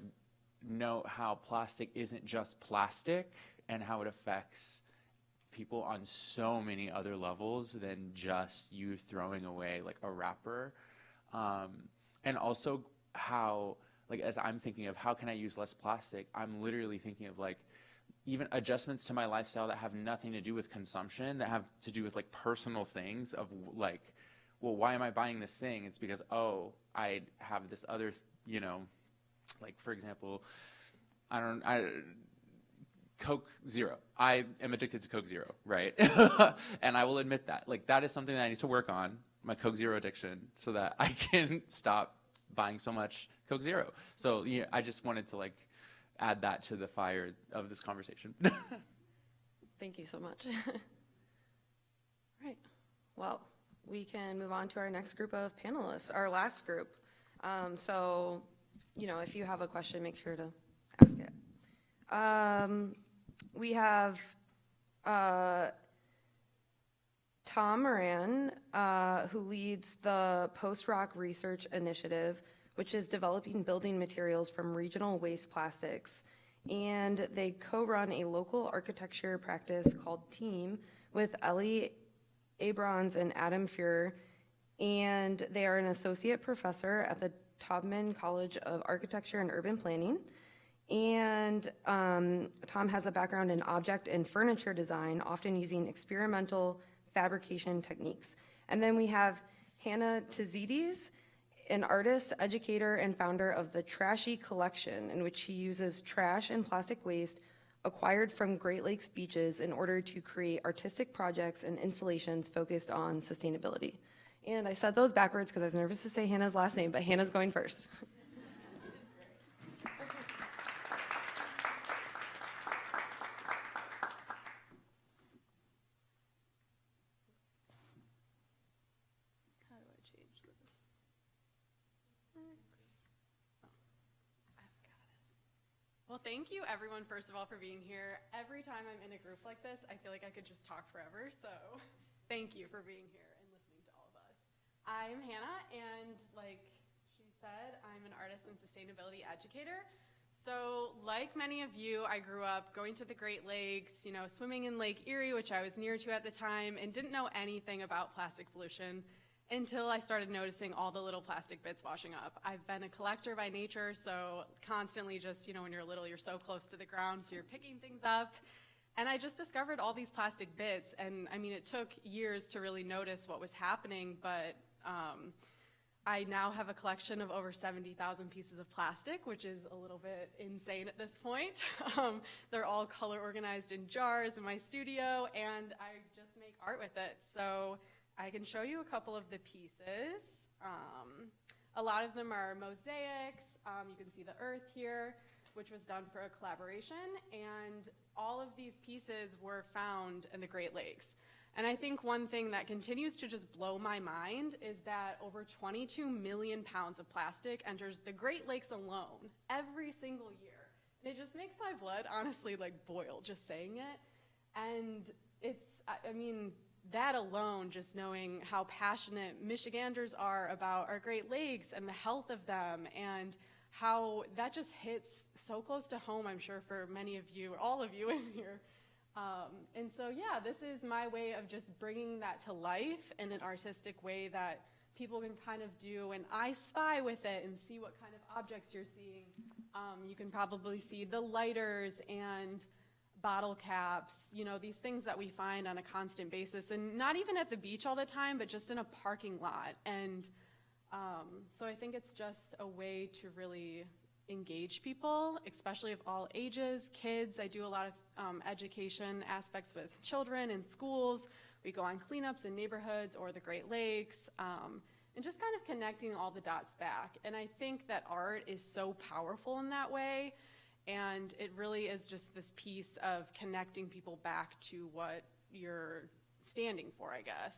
note how plastic isn't just plastic and how it affects people on so many other levels than just you throwing away like a wrapper. And also how, like, as I'm thinking of how can I use less plastic, I'm literally thinking of like even adjustments to my lifestyle that have nothing to do with consumption, that have to do with like personal things of like, well, why am I buying this thing? It's because, oh, I have this other, you know, like for example, Coke Zero. I am addicted to Coke Zero, right? And I will admit that. Like that is something that I need to work on, my Coke Zero addiction, so that I can stop buying so much Coke Zero. So yeah, I just wanted to like add that to the fire of this conversation. Thank you so much. Right. Well, we can move on to our next group of panelists, our last group. So, you know, if you have a question, make sure to ask it. We have Tom Moran, who leads the Post-Rock Research Initiative, which is developing building materials from regional waste plastics. And they co-run a local architecture practice called Team with Ellie Abrons and Adam Fuhrer, and they are an associate professor at the Taubman College of Architecture and Urban Planning. And Tom has a background in object and furniture design, often using experimental fabrication techniques. And then we have Hannah Tzidis, an artist, educator, and founder of the Trashy Collection, in which she uses trash and plastic waste acquired from Great Lakes beaches in order to create artistic projects and installations focused on sustainability. And I said those backwards because I was nervous to say Hannah's last name, but Hannah's going first. Well, thank you everyone, first of all, for being here. Every time I'm in a group like this, I feel like I could just talk forever, so thank you for being here and listening to all of us. I'm Hannah, and like she said, I'm an artist and sustainability educator. So like many of you, I grew up going to the Great Lakes, you know, swimming in Lake Erie, which I was near to at the time, and didn't know anything about plastic pollution until I started noticing all the little plastic bits washing up. I've been a collector by nature, so constantly just, you know, when you're little, you're so close to the ground, so you're picking things up. And I just discovered all these plastic bits, and I mean, it took years to really notice what was happening, but I now have a collection of over 70,000 pieces of plastic, which is a little bit insane at this point. They're all color organized in jars in my studio, and I just make art with it. So I can show you a couple of the pieces. A lot of them are mosaics. You can see the earth here, which was done for a collaboration. And all of these pieces were found in the Great Lakes. And I think one thing that continues to just blow my mind is that over 22 million pounds of plastic enters the Great Lakes alone every single year. And it just makes my blood honestly like boil just saying it. And it's, I mean, that alone, just knowing how passionate Michiganders are about our Great Lakes and the health of them, and how that just hits so close to home, I'm sure, for many of you, or all of you in here. And so, yeah, this is my way of just bringing that to life in an artistic way that people can kind of do an I Spy with it and see what kind of objects you're seeing. You can probably see the lighters and bottle caps, you know, these things that we find on a constant basis, and not even at the beach all the time, but just in a parking lot. And so I think it's just a way to really engage people, especially of all ages, kids. I do a lot of education aspects with children in schools. We go on cleanups in neighborhoods or the Great Lakes, and just kind of connecting all the dots back. And I think that art is so powerful in that way, and it really is just this piece of connecting people back to what you're standing for, I guess.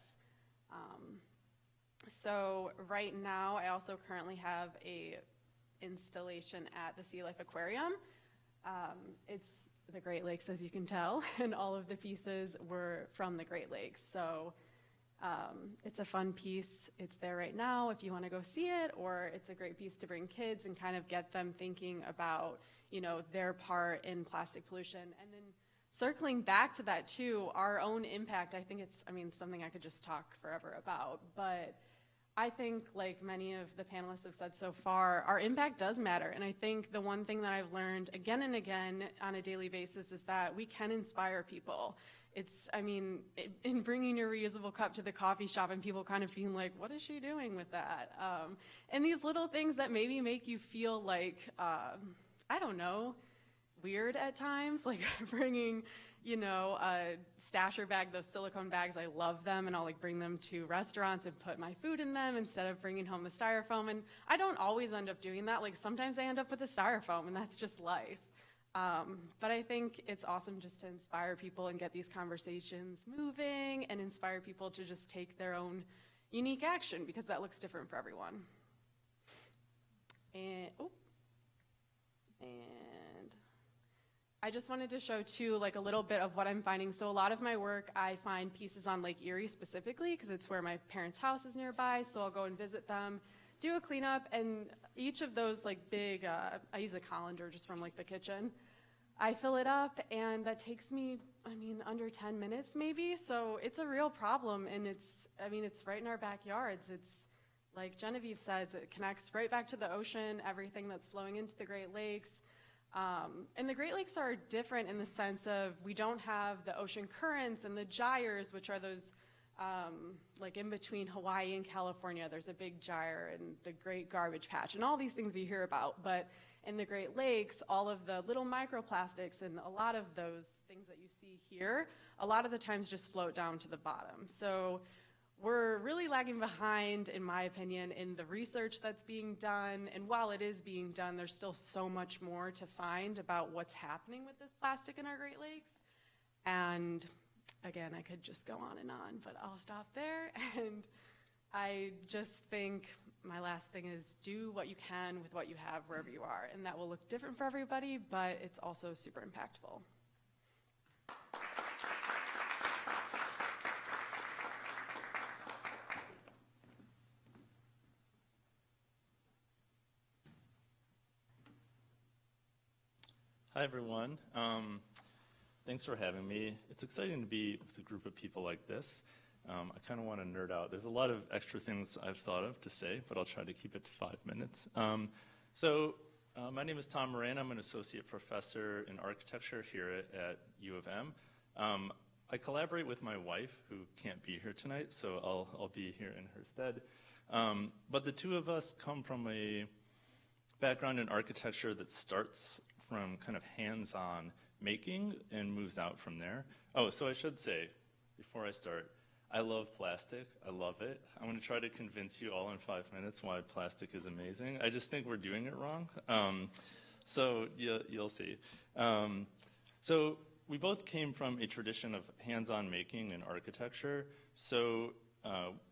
So right now, I also currently have a installation at the Sea Life Aquarium. It's the Great Lakes, as you can tell, and all of the pieces were from the Great Lakes. So it's a fun piece. It's there right now if you want to go see it, or it's a great piece to bring kids and kind of get them thinking about, you know, their part in plastic pollution. And then circling back to that too, our own impact, I think it's, I mean, something I could just talk forever about, but I think, like many of the panelists have said so far, our impact does matter. And I think the one thing that I've learned again and again on a daily basis is that we can inspire people. It's, I mean, in bringing your reusable cup to the coffee shop and people kind of feeling like, what is she doing with that? And these little things that maybe make you feel like, I don't know, weird at times, like bringing, you know, a stasher bag, those silicone bags, I love them, and I'll like bring them to restaurants and put my food in them instead of bringing home the styrofoam. And I don't always end up doing that. Like sometimes I end up with the styrofoam, and that's just life. But I think it's awesome just to inspire people and get these conversations moving and inspire people to just take their own unique action, because that looks different for everyone. And I just wanted to show too, like a little bit of what I'm finding. So a lot of my work, I find pieces on Lake Erie specifically, because it's where my parents' house is nearby. So I'll go and visit them, do a cleanup, and each of those like big, I use a colander just from like the kitchen. I fill it up, and that takes me, I mean, under 10 minutes maybe. So it's a real problem, and it's, I mean, it's right in our backyards. It's like Genevieve says, it connects right back to the ocean, everything that's flowing into the Great Lakes. And the Great Lakes are different in the sense of we don't have the ocean currents and the gyres, which are those, like in between Hawaii and California, there's a big gyre and the Great Garbage Patch and all these things we hear about. But in the Great Lakes, all of the little microplastics and a lot of those things that you see here, a lot of the times just float down to the bottom. So we're really lagging behind, in my opinion, in the research that's being done. And while it is being done, there's still so much more to find about what's happening with this plastic in our Great Lakes. And again, I could just go on, but I'll stop there. And I just think my last thing is do what you can with what you have wherever you are. And that will look different for everybody, but it's also super impactful. Hi, everyone. Thanks for having me. It's exciting to be with a group of people like this. I kind of want to nerd out. There's a lot of extra things I've thought of to say, but I'll try to keep it to 5 minutes. My name is Tom Moran. I'm an associate professor in architecture here at U of M. I collaborate with my wife, who can't be here tonight, so I'll be here in her stead. But the two of us come from a background in architecture that starts from kind of hands-on making and moves out from there. Oh, so I should say, before I start, I love plastic. I love it. I'm going to try to convince you all in 5 minutes why plastic is amazing. I just think we're doing it wrong. So you'll see. So we both came from a tradition of hands-on making in architecture. So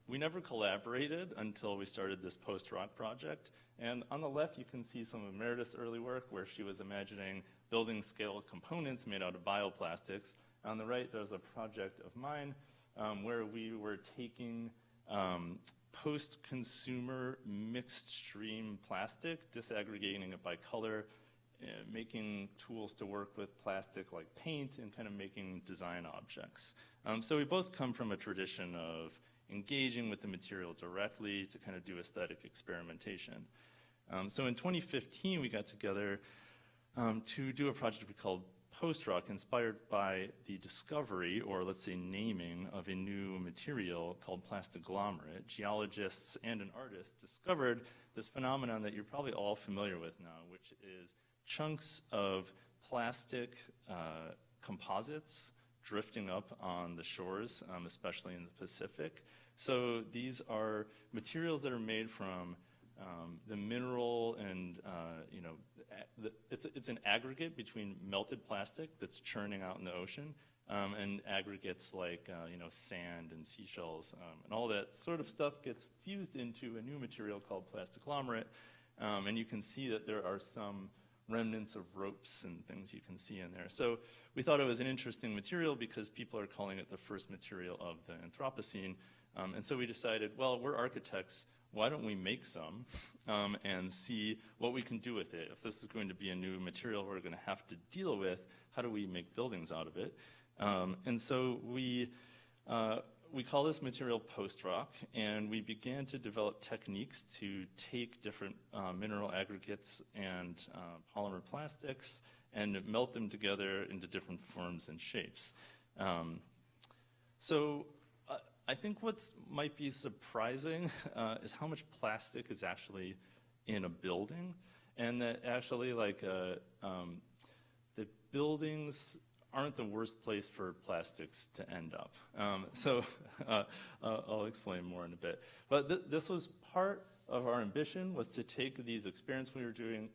we never collaborated until we started this post-rock project. And on the left, you can see some of Meredith's early work where she was imagining building scale components made out of bioplastics. On the right, there's a project of mine where we were taking post-consumer mixed stream plastic, disaggregating it by color, making tools to work with plastic like paint, and kind of making design objects. So we both come from a tradition of engaging with the material directly to kind of do aesthetic experimentation. So in 2015, we got together to do a project we called post-rock, inspired by the discovery, or let's say naming, of a new material called plastiglomerate. Geologists and an artist discovered this phenomenon that you're probably all familiar with now, which is chunks of plastic composites drifting up on the shores, especially in the Pacific. So these are materials that are made from the mineral and, it's an aggregate between melted plastic that's churning out in the ocean and aggregates like, sand and seashells and all that sort of stuff gets fused into a new material called plastiglomerate. And you can see that there are some remnants of ropes and things you can see in there. So we thought it was an interesting material because people are calling it the first material of the Anthropocene. And so we decided, well, we're architects, why don't we make some and see what we can do with it? If this is going to be a new material we're going to have to deal with, how do we make buildings out of it? And so we call this material post-rock, and we began to develop techniques to take different mineral aggregates and polymer plastics and melt them together into different forms and shapes. So I think what might be surprising is how much plastic is actually in a building, and that actually the buildings aren't the worst place for plastics to end up. I'll explain more in a bit. But this was part of our ambition, was to take these experiments we were doing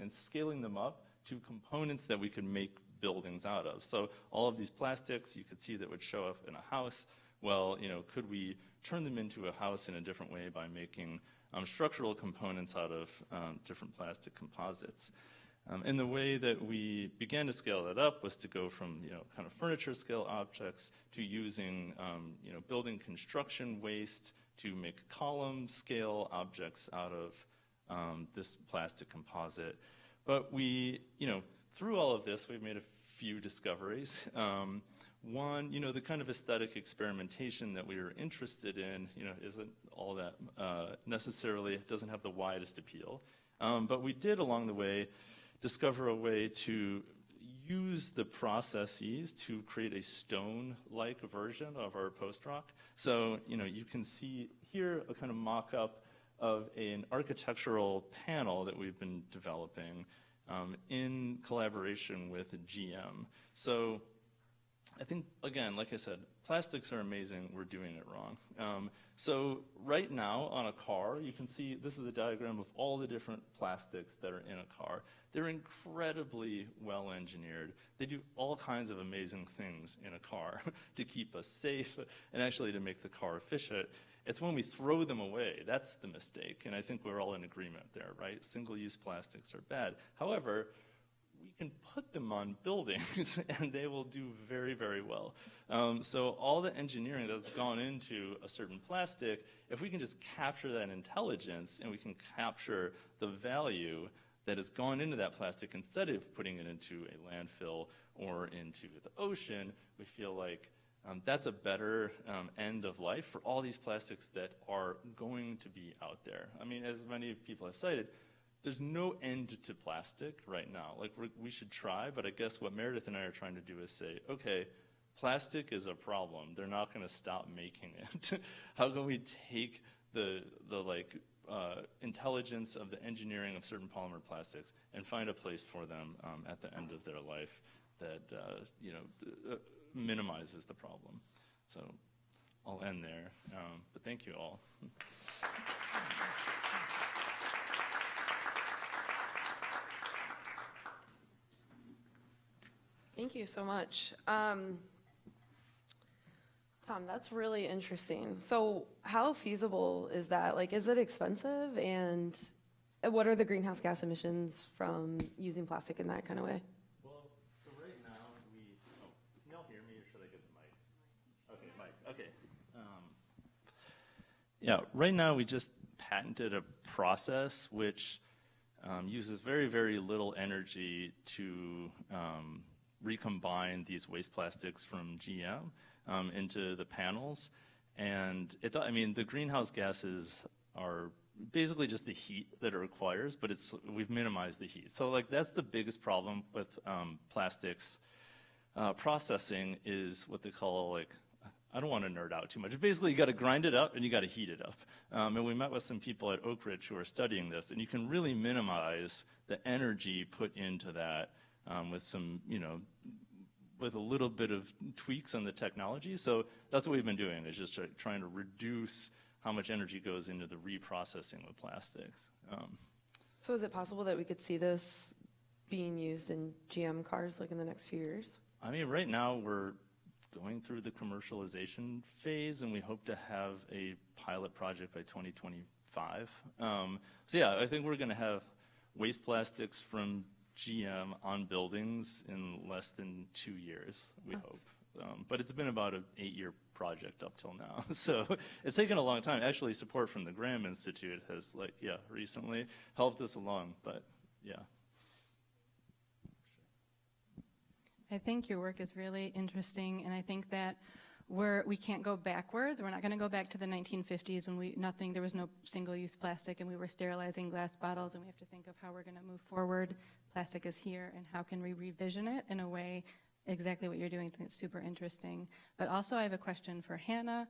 and scaling them up to components that we could make buildings out of. So all of these plastics you could see that would show up in a house. Well, could we turn them into a house in a different way by making structural components out of different plastic composites? And the way that we began to scale that up was to go from kind of furniture scale objects to using building construction waste to make column scale objects out of this plastic composite. But we, through all of this, we've made a few discoveries. One, the kind of aesthetic experimentation that we were interested in, isn't all that necessarily, it doesn't have the widest appeal. But we did along the way discover a way to use the processes to create a stone-like version of our post-rock. So, you can see here a kind of mock-up of an architectural panel that we've been developing in collaboration with GM. So I think, again, like I said, plastics are amazing. We're doing it wrong. So right now on a car, you can see this is a diagram of all the different plastics that are in a car. They're incredibly well engineered. They do all kinds of amazing things in a car to keep us safe and actually to make the car efficient. It's when we throw them away, that's the mistake. And I think we're all in agreement there, right? Single-use plastics are bad. However, we can put them on buildings and they will do very, very well. So all the engineering that's gone into a certain plastic, if we can just capture that intelligence and we can capture the value that has gone into that plastic instead of putting it into a landfill or into the ocean, we feel like that's a better end of life for all these plastics that are going to be out there. I mean, as many people have cited, there's no end to plastic right now. Like, we should try, but I guess what Meredith and I are trying to do is say, okay, plastic is a problem. They're not going to stop making it. How can we take the intelligence of the engineering of certain polymer plastics and find a place for them at the end of their life that minimizes the problem? So I'll end there, but thank you all. Thank you so much. Tom, that's really interesting. So how feasible is that? Like, is it expensive? And what are the greenhouse gas emissions from using plastic in that kind of way? Well, so right now can y'all hear me or should I get the mic? Okay, mic, okay. Yeah, right now we just patented a process which uses very, very little energy to recombine these waste plastics from GM into the panels. And the greenhouse gases are basically just the heat that it requires, but we've minimized the heat. So like that's the biggest problem with plastics processing is what they call like, I don't want to nerd out too much. Basically, you got to grind it up and you got to heat it up. And we met with some people at Oak Ridge who are studying this, and you can really minimize the energy put into that with some, with a little bit of tweaks on the technology. So that's what we've been doing, is just trying to reduce how much energy goes into the reprocessing of plastics. So is it possible that we could see this being used in GM cars like in the next few years? I mean, right now we're going through the commercialization phase, and we hope to have a pilot project by 2025. So yeah, I think we're going to have waste plastics from GM on buildings in less than 2 years, we hope. But it's been about an 8-year project up till now. So it's taken a long time. Actually, support from the Graham Institute has, recently helped us along, but yeah. I think your work is really interesting, and I think that we can't go backwards. We're not going to go back to the 1950s when there was no single-use plastic and we were sterilizing glass bottles, and we have to think of how we're going to move forward. Plastic is here, and how can we revision it in a way exactly what you're doing. I think it's super interesting. But also I have a question for Hannah.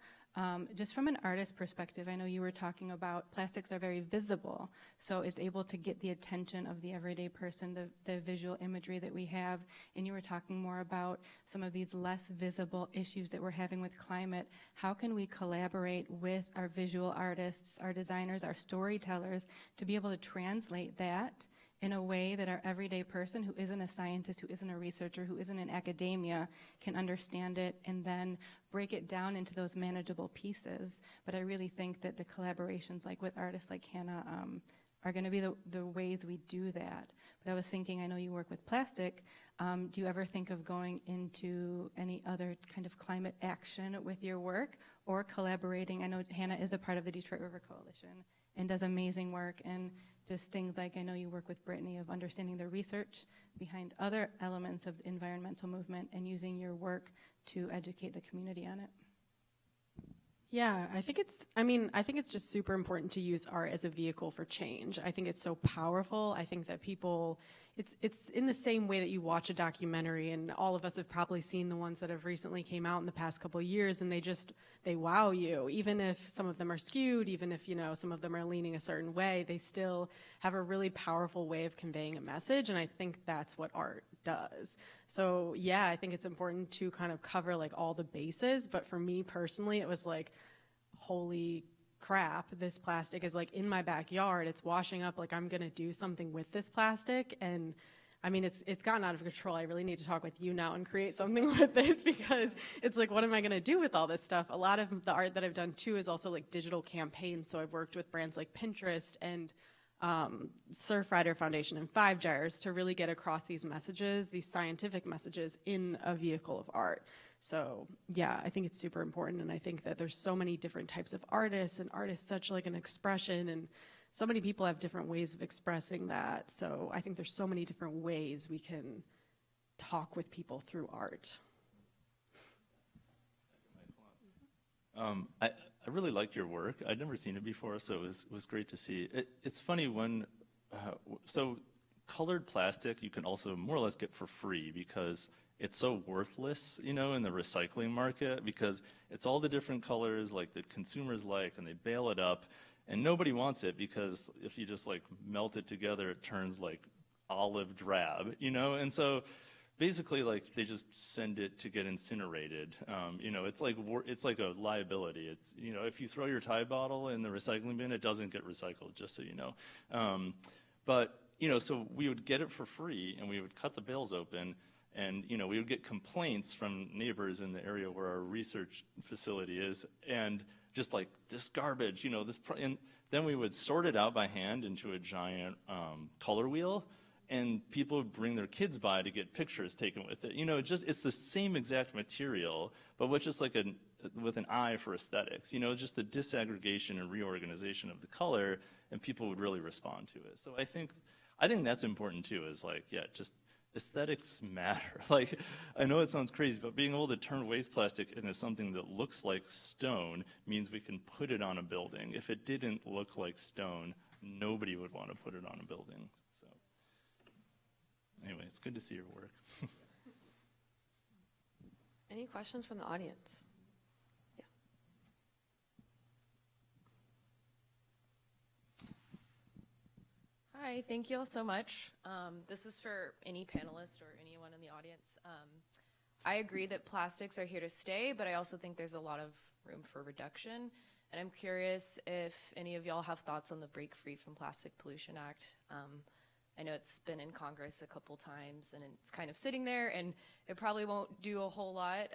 Just from an artist perspective, I know you were talking about plastics are very visible, so it's able to get the attention of the everyday person, the visual imagery that we have, and you were talking more about some of these less visible issues that we're having with climate. How can we collaborate with our visual artists, our designers, our storytellers, to be able to translate that in a way that our everyday person who isn't a scientist, who isn't a researcher, who isn't in academia can understand it and then break it down into those manageable pieces. But I really think that the collaborations like with artists like Hannah are going to be the ways we do that. But I was thinking, I know you work with plastic. Do you ever think of going into any other kind of climate action with your work or collaborating? I know Hannah is a part of the Detroit River Coalition and does amazing work, and just things like, I know you work with Brittany, of understanding the research behind other elements of the environmental movement and using your work to educate the community on it. Yeah, I think it's just super important to use art as a vehicle for change. I think it's so powerful. I think that it's in the same way that you watch a documentary, and all of us have probably seen the ones that have recently came out in the past couple of years, and they wow you. Even if some of them are skewed, even if, some of them are leaning a certain way, they still have a really powerful way of conveying a message, and I think that's what art does. So yeah, I think it's important to kind of cover like all the bases, but for me personally, it was like, holy crap, this plastic is like in my backyard, it's washing up, like I'm gonna do something with this plastic. And I mean, it's gotten out of control. I really need to talk with you now and create something with it, because it's like, what am I gonna do with all this stuff? A lot of the art that I've done too is also like digital campaigns. So I've worked with brands like Pinterest and Surfrider Foundation and Five Gyres to really get across these messages, these scientific messages, in a vehicle of art. So yeah, I think it's super important, and I think that there's so many different types of artists, and art is such like an expression, and so many people have different ways of expressing that. So I think there's so many different ways we can talk with people through art. I really liked your work. I'd never seen it before, so it was great to see. It's funny when, so colored plastic you can also more or less get for free, because it's so worthless, in the recycling market, because it's all the different colors like that consumers like, and they bail it up, and nobody wants it, because if you just like melt it together, it turns like olive drab, and so basically, like, they just send it to get incinerated. It's like a liability. It's, if you throw your Tide bottle in the recycling bin, it doesn't get recycled, just so you know. But so we would get it for free, and we would cut the bales open, and we would get complaints from neighbors in the area where our research facility is, and just like, this garbage, and then we would sort it out by hand into a giant color wheel. And people would bring their kids by to get pictures taken with it. It's the same exact material, but with just like with an eye for aesthetics. Just the disaggregation and reorganization of the color, and people would really respond to it. So I think that's important too. Is like, yeah, just aesthetics matter. Like, I know it sounds crazy, but being able to turn waste plastic into something that looks like stone means we can put it on a building. If it didn't look like stone, nobody would want to put it on a building. So anyway, it's good to see your work. Any questions from the audience? Yeah. Hi, thank you all so much. This is for any panelist or anyone in the audience. I agree that plastics are here to stay, but I also think there's a lot of room for reduction. And I'm curious if any of y'all have thoughts on the Break Free from Plastic Pollution Act. I know it's been in Congress a couple times, and it's kind of sitting there, and it probably won't do a whole lot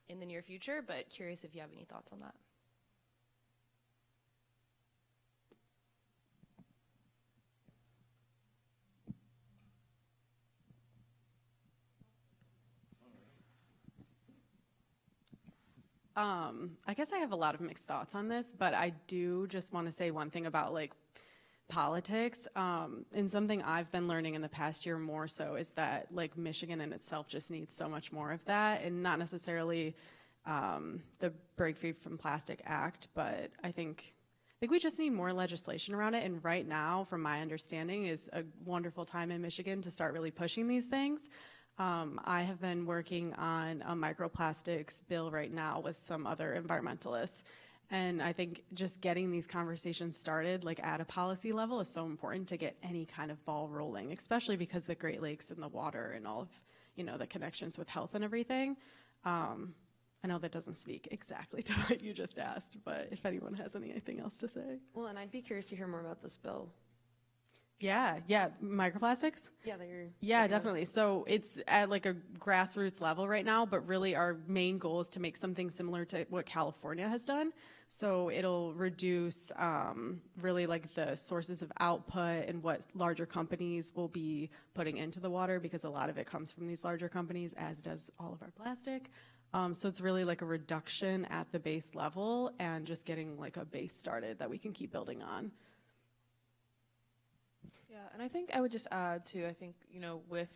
in the near future, but curious if you have any thoughts on that. I guess I have a lot of mixed thoughts on this, but I do just want to say one thing about like politics. And something I've been learning in the past year more so is that like Michigan in itself just needs so much more of that, and not necessarily the Break Free from Plastic Act, but I think we just need more legislation around it. And right now, from my understanding, is a wonderful time in Michigan to start really pushing these things. I have been working on a microplastics bill right now with some other environmentalists. And I think just getting these conversations started, like at a policy level, is so important to get any kind of ball rolling, especially because the Great Lakes and the water and all of, you know, the connections with health and everything. I know that doesn't speak exactly to what you just asked, but if anyone has anything else to say. Well, and I'd be curious to hear more about this bill. Yeah, microplastics? Yeah, definitely. So it's at like a grassroots level right now, but really our main goal is to make something similar to what California has done. So it'll reduce really like the sources of output and what larger companies will be putting into the water, because a lot of it comes from these larger companies, as does all of our plastic. So it's really like a reduction at the base level and just getting like a base started that we can keep building on. Yeah, and I think I would just add to, I think, you know, with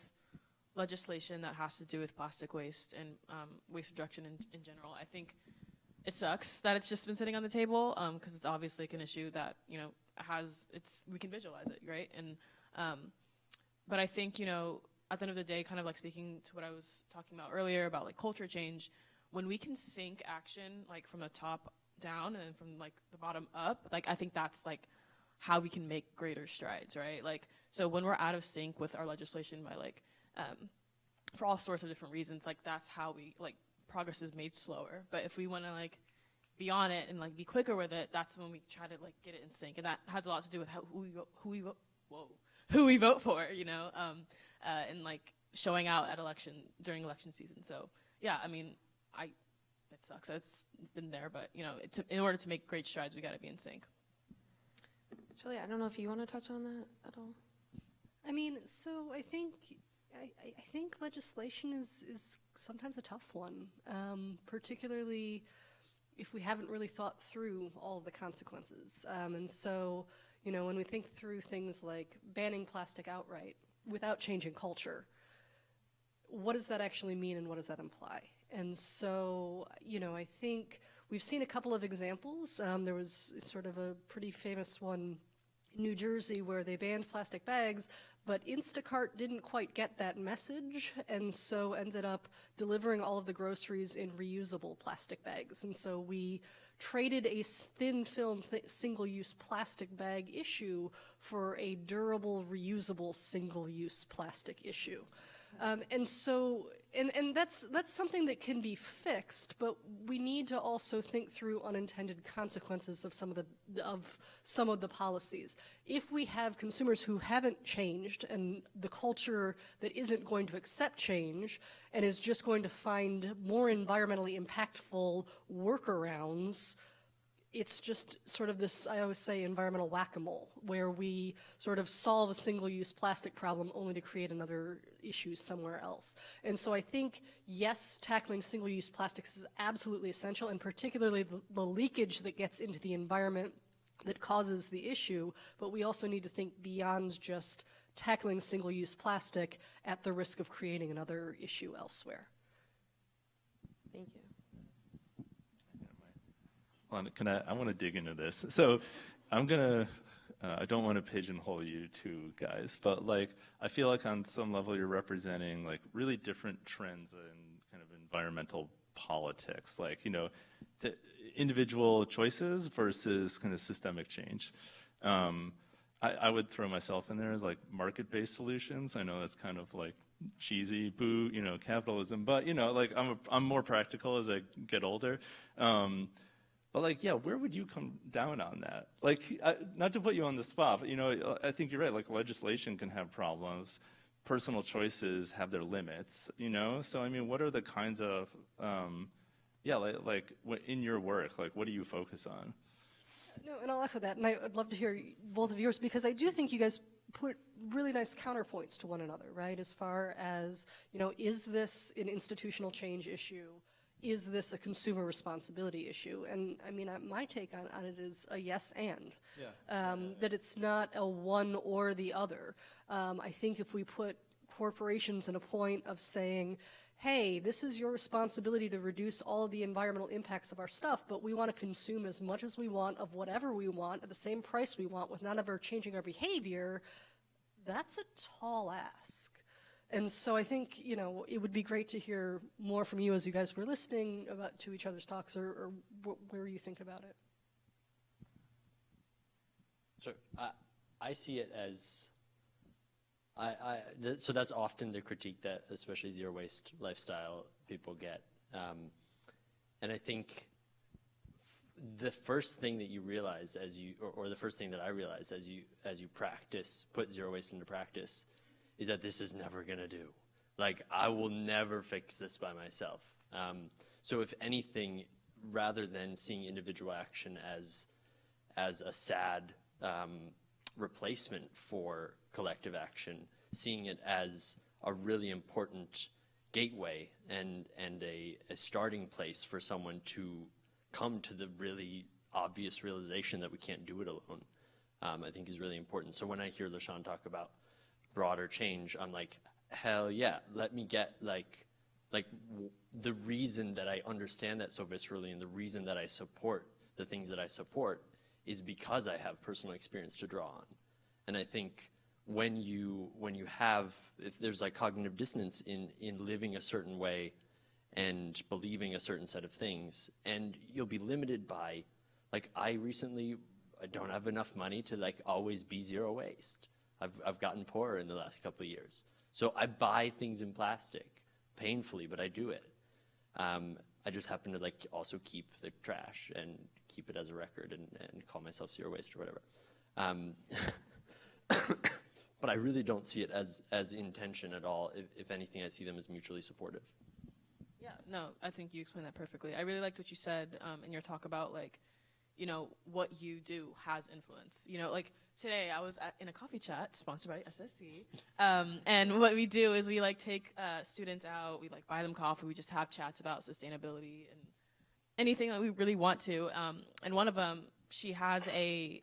legislation that has to do with plastic waste and waste reduction in general, I think it sucks that it's just been sitting on the table, because it's obviously like an issue that, you know, we can visualize it, right? And but I think, you know, at the end of the day, kind of like speaking to what I was talking about earlier about like culture change, when we can sync action like from the top down and then from like the bottom up, like I think that's like how we can make greater strides, right? Like, so when we're out of sync with our legislation by like, for all sorts of different reasons, like that's how we, like, progress is made slower. But if we want to like be on it and like be quicker with it, that's when we try to like get it in sync. And that has a lot to do with who we vote for, you know, and like showing out at during election season. So yeah, I mean, it sucks. It's been there, but you know, in order to make great strides, we got to be in sync. Shelley, I don't know if you want to touch on that at all. I mean, so I think legislation is sometimes a tough one, particularly if we haven't really thought through all of the consequences. And so, you know, when we think through things like banning plastic outright without changing culture, what does that actually mean and what does that imply? And so, you know, I think we've seen a couple of examples. There was sort of a pretty famous one in New Jersey where they banned plastic bags, but Instacart didn't quite get that message, and so ended up delivering all of the groceries in reusable plastic bags. And so we traded a thin film single-use plastic bag issue for a durable, reusable single-use plastic issue. And so, and that's something that can be fixed, but we need to also think through unintended consequences of some of the policies. If we have consumers who haven't changed and the culture that isn't going to accept change and is just going to find more environmentally impactful workarounds, it's just sort of this, I always say, environmental whack-a-mole, where we sort of solve a single-use plastic problem only to create another issue somewhere else. And so I think, yes, tackling single-use plastics is absolutely essential, and particularly the leakage that gets into the environment that causes the issue, but we also need to think beyond just tackling single-use plastic at the risk of creating another issue elsewhere. Thank you. I want to dig into this. So I'm going to, I don't want to pigeonhole you two guys, but like, I feel like on some level you're representing like really different trends in kind of environmental politics, like, you know, individual choices versus kind of systemic change. I would throw myself in there as like market-based solutions. I know that's kind of like cheesy, boo, you know, capitalism, but you know, like I'm more practical as I get older. But like, yeah, where would you come down on that? Like, not to put you on the spot, but you know, I think you're right. Like, legislation can have problems. Personal choices have their limits, you know? So, I mean, what are the kinds of, in your work, like, what do you focus on? No, and I'll echo that, and I'd love to hear both of yours, because I do think you guys put really nice counterpoints to one another, right? As far as, you know, is this an institutional change issue? Is this a consumer responsibility issue? And I mean, my take on it is a yes and. Yeah. That it's not a one or the other. I think if we put corporations in a point of saying, hey, this is your responsibility to reduce all of the environmental impacts of our stuff, but we want to consume as much as we want of whatever we want at the same price we want with not ever changing our behavior, that's a tall ask. And so I think, you know, it would be great to hear more from you as you guys were listening to each other's talks, or where you think about it. Sure. I see it as, so that's often the critique that especially zero waste lifestyle people get. And I think the first thing that you realize as you, or the first thing that I realized as you practice, put zero waste into practice, is that this is never gonna do. Like, I will never fix this by myself. So if anything, rather than seeing individual action as a sad replacement for collective action, seeing it as a really important gateway and a starting place for someone to come to the really obvious realization that we can't do it alone, I think is really important. So when I hear Lashaun talk about broader change, I'm like, hell yeah, let me get the reason that I understand that so viscerally and the reason that I support the things that I support is because I have personal experience to draw on. And I think when you have, if there's like cognitive dissonance in living a certain way and believing a certain set of things, and you'll be limited by, like, I don't have enough money to like always be zero waste. I've gotten poorer in the last couple of years. So I buy things in plastic, painfully, but I do it. I just happen to like also keep the trash and keep it as a record and call myself zero waste or whatever. But I really don't see it as intention at all. If anything, I see them as mutually supportive. Yeah, no, I think you explained that perfectly. I really liked what you said in your talk about, like, you know, what you do has influence. You know, like today I was in a coffee chat sponsored by SSC, and what we do is we like take students out, we like buy them coffee, we just have chats about sustainability and anything that we really want to. And one of them, she has a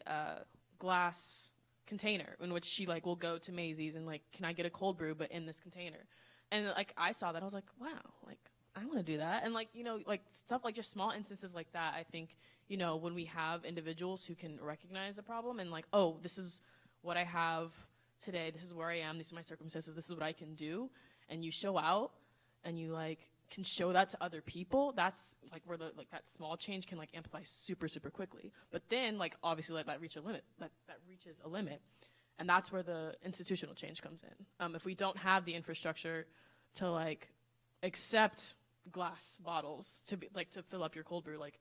glass container in which she like will go to Maisie's and like, can I get a cold brew but in this container? And like I saw that, I was like, wow, like I want to do that. And like, you know, like stuff like just small instances like that, I think, you know, when we have individuals who can recognize the problem and like, oh, this is what I have today, this is where I am, these are my circumstances, this is what I can do, and you show out and you like can show that to other people, that's like where the like that small change can like amplify super, super quickly. But then like obviously like that reaches a limit. And that's where the institutional change comes in. If we don't have the infrastructure to like accept glass bottles to be like to fill up your cold brew, like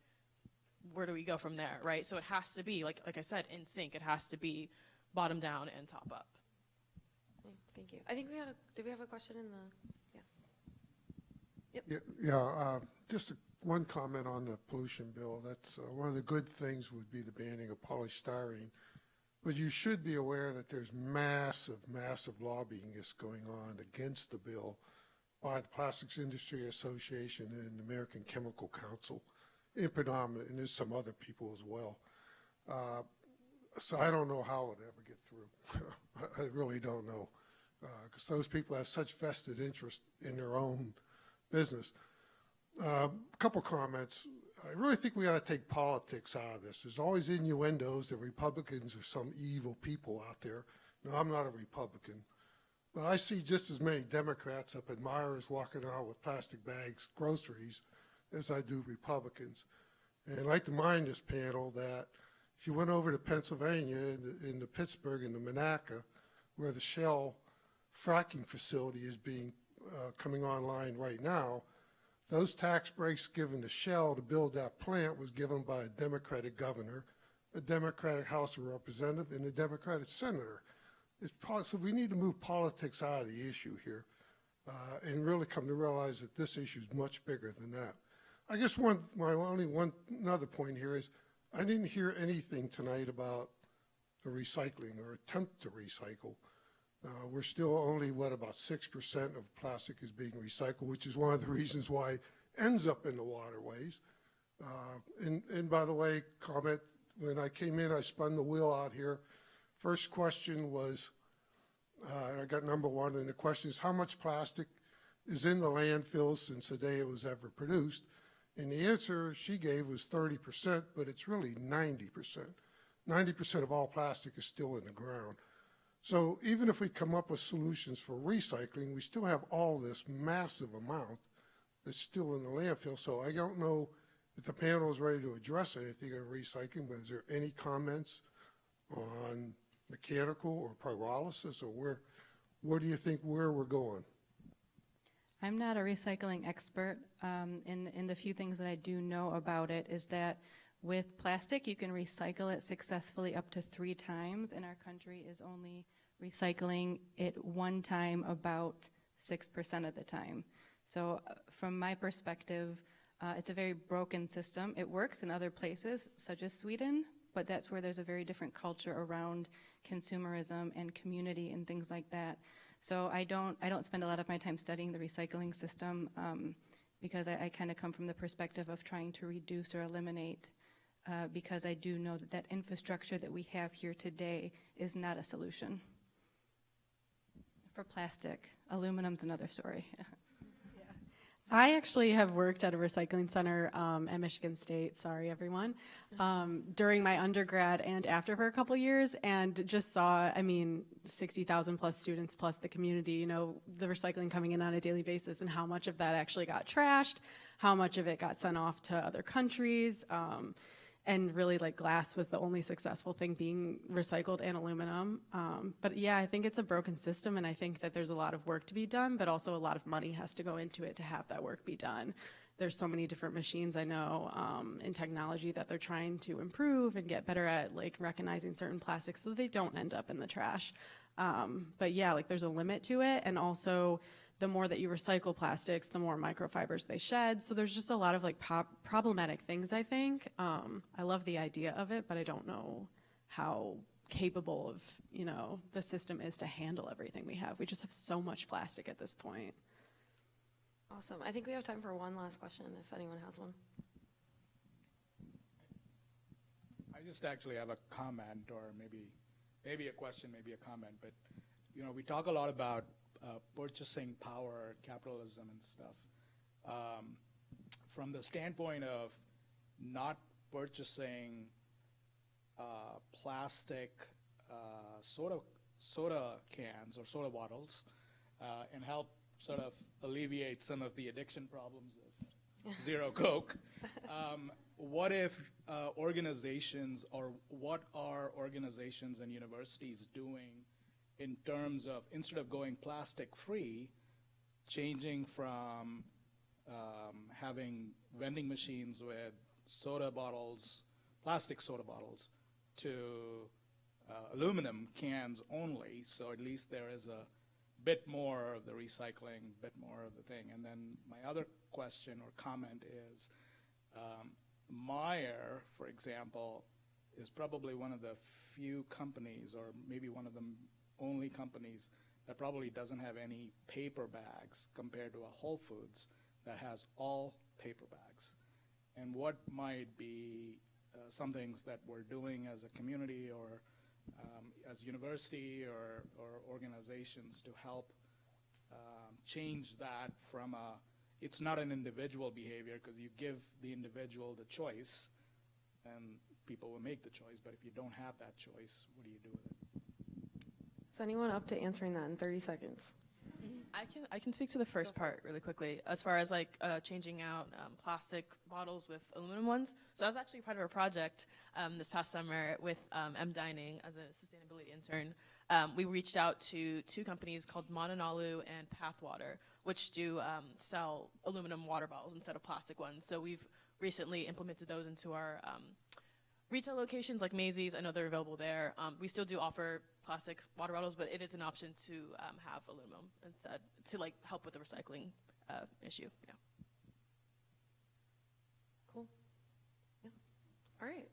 where do we go from there, right? So it has to be like I said, in sync. It has to be bottom down and top up. Thank you. I think did we have a question in the? Yep. Yeah. Just one comment on the pollution bill. That's one of the good things would be the banning of polystyrene. But you should be aware that there's massive lobbying is going on against the bill by the Plastics Industry Association and the American Chemical Council in predominant, and there's some other people as well. So I don't know how it would ever get through. I really don't know, because those people have such vested interest in their own business. A couple comments. I really think we ought to take politics out of this. There's always innuendos that Republicans are some evil people out there. No, I'm not a Republican. But I see just as many Democrats up in Myers walking out with plastic bags, groceries, as I do Republicans. And I'd like to remind this panel that if you went over to Pennsylvania, in the Pittsburgh and the Monaca, where the Shell fracking facility is coming online right now, those tax breaks given to Shell to build that plant was given by a Democratic governor, a Democratic House of Representatives, and a Democratic senator. So we need to move politics out of the issue here and really come to realize that this issue is much bigger than that. I guess another point here is I didn't hear anything tonight about the recycling or attempt to recycle. We're still only, about 6% of plastic is being recycled, which is one of the reasons why it ends up in the waterways. And by the way, comment, when I came in, I spun the wheel out here. First question was, I got number one, and the question is how much plastic is in the landfill since the day it was ever produced? And the answer she gave was 30%, but it's really 90%. 90% of all plastic is still in the ground. So even if we come up with solutions for recycling, we still have all this massive amount that's still in the landfill. So I don't know if the panel is ready to address anything on recycling, but is there any comments on mechanical or pyrolysis, or where do you think where we're going? I'm not a recycling expert. In the few things that I do know about it is that with plastic, you can recycle it successfully up to 3 times, and our country is only recycling it 1 time about 6% of the time. So from my perspective, it's a very broken system. It works in other places, such as Sweden, but that's where there's a very different culture around consumerism and community and things like that. So I don't spend a lot of my time studying the recycling system because I kind of come from the perspective of trying to reduce or eliminate because I do know that infrastructure that we have here today is not a solution. For plastic, aluminum's another story. I actually have worked at a recycling center at Michigan State, sorry everyone, during my undergrad and after for a couple years, and just saw, 60,000 plus students plus the community, the recycling coming in on a daily basis and how much of that actually got trashed, how much of it got sent off to other countries, and really glass was the only successful thing being recycled, and aluminum. But yeah, I think it's a broken system, and I think that there's a lot of work to be done, but also a lot of money has to go into it to have that work be done. There's so many different machines I know in technology that they're trying to improve and get better at recognizing certain plastics so they don't end up in the trash. But yeah, there's a limit to it, and also the more that you recycle plastics, the more microfibers they shed. So there's just a lot of problematic things, I think. I love the idea of it, but I don't know how capable of, the system is to handle everything we have. We just have so much plastic at this point. Awesome. I think we have time for one last question, if anyone has one. I just actually have a comment, or maybe a question, maybe a comment, but, we talk a lot about purchasing power, capitalism and stuff. From the standpoint of not purchasing plastic soda cans or soda bottles and help sort of alleviate some of the addiction problems of Zero Coke, what if organizations, or what are organizations and universities doing in terms of, instead of going plastic free, changing from having vending machines with soda bottles, plastic soda bottles, to aluminum cans only, so at least there is a bit more of the recycling, bit more of the thing. And then my other question or comment is, Meyer, for example, is probably one of the few companies, or maybe one of the only companies, that probably doesn't have any paper bags compared to a Whole Foods that has all paper bags. And what might be some things that we're doing as a community or as university or organizations to help change that from it's not an individual behavior, because you give the individual the choice and people will make the choice, but if you don't have that choice, what do you do with it? Is anyone up to answering that in 30 seconds? I can speak to the first part really quickly, as far as like changing out plastic bottles with aluminum ones. So I was actually part of a project this past summer with M Dining as a sustainability intern. We reached out to two companies called Mononalu and Pathwater, which do sell aluminum water bottles instead of plastic ones. So we've recently implemented those into our retail locations like Macy's. I know they're available there. We still do offer plastic water bottles, but it is an option to have aluminum instead to like help with the recycling issue. Yeah. Cool. Yeah. All right.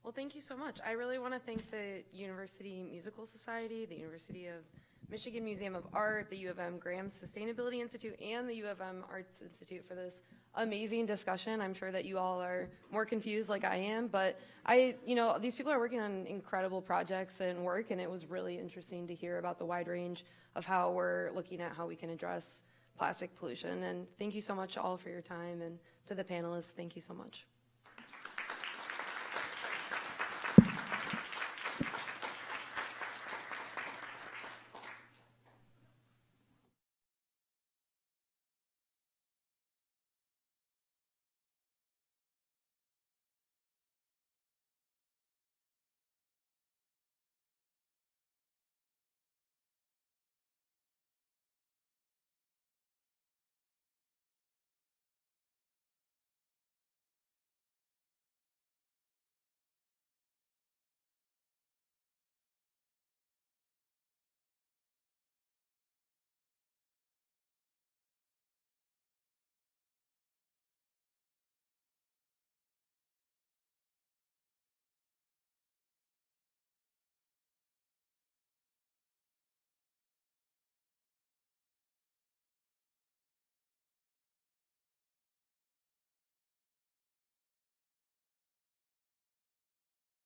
Well, thank you so much. I really want to thank the University Musical Society, the University of Michigan Museum of Art, the U of M Graham Sustainability Institute, and the U of M Arts Institute for this amazing discussion. I'm sure that you all are more confused like I am, but these people are working on incredible projects and work, and it was really interesting to hear about the wide range of how we're looking at how we can address plastic pollution. And thank you so much all for your time, and to the panelists, thank you so much.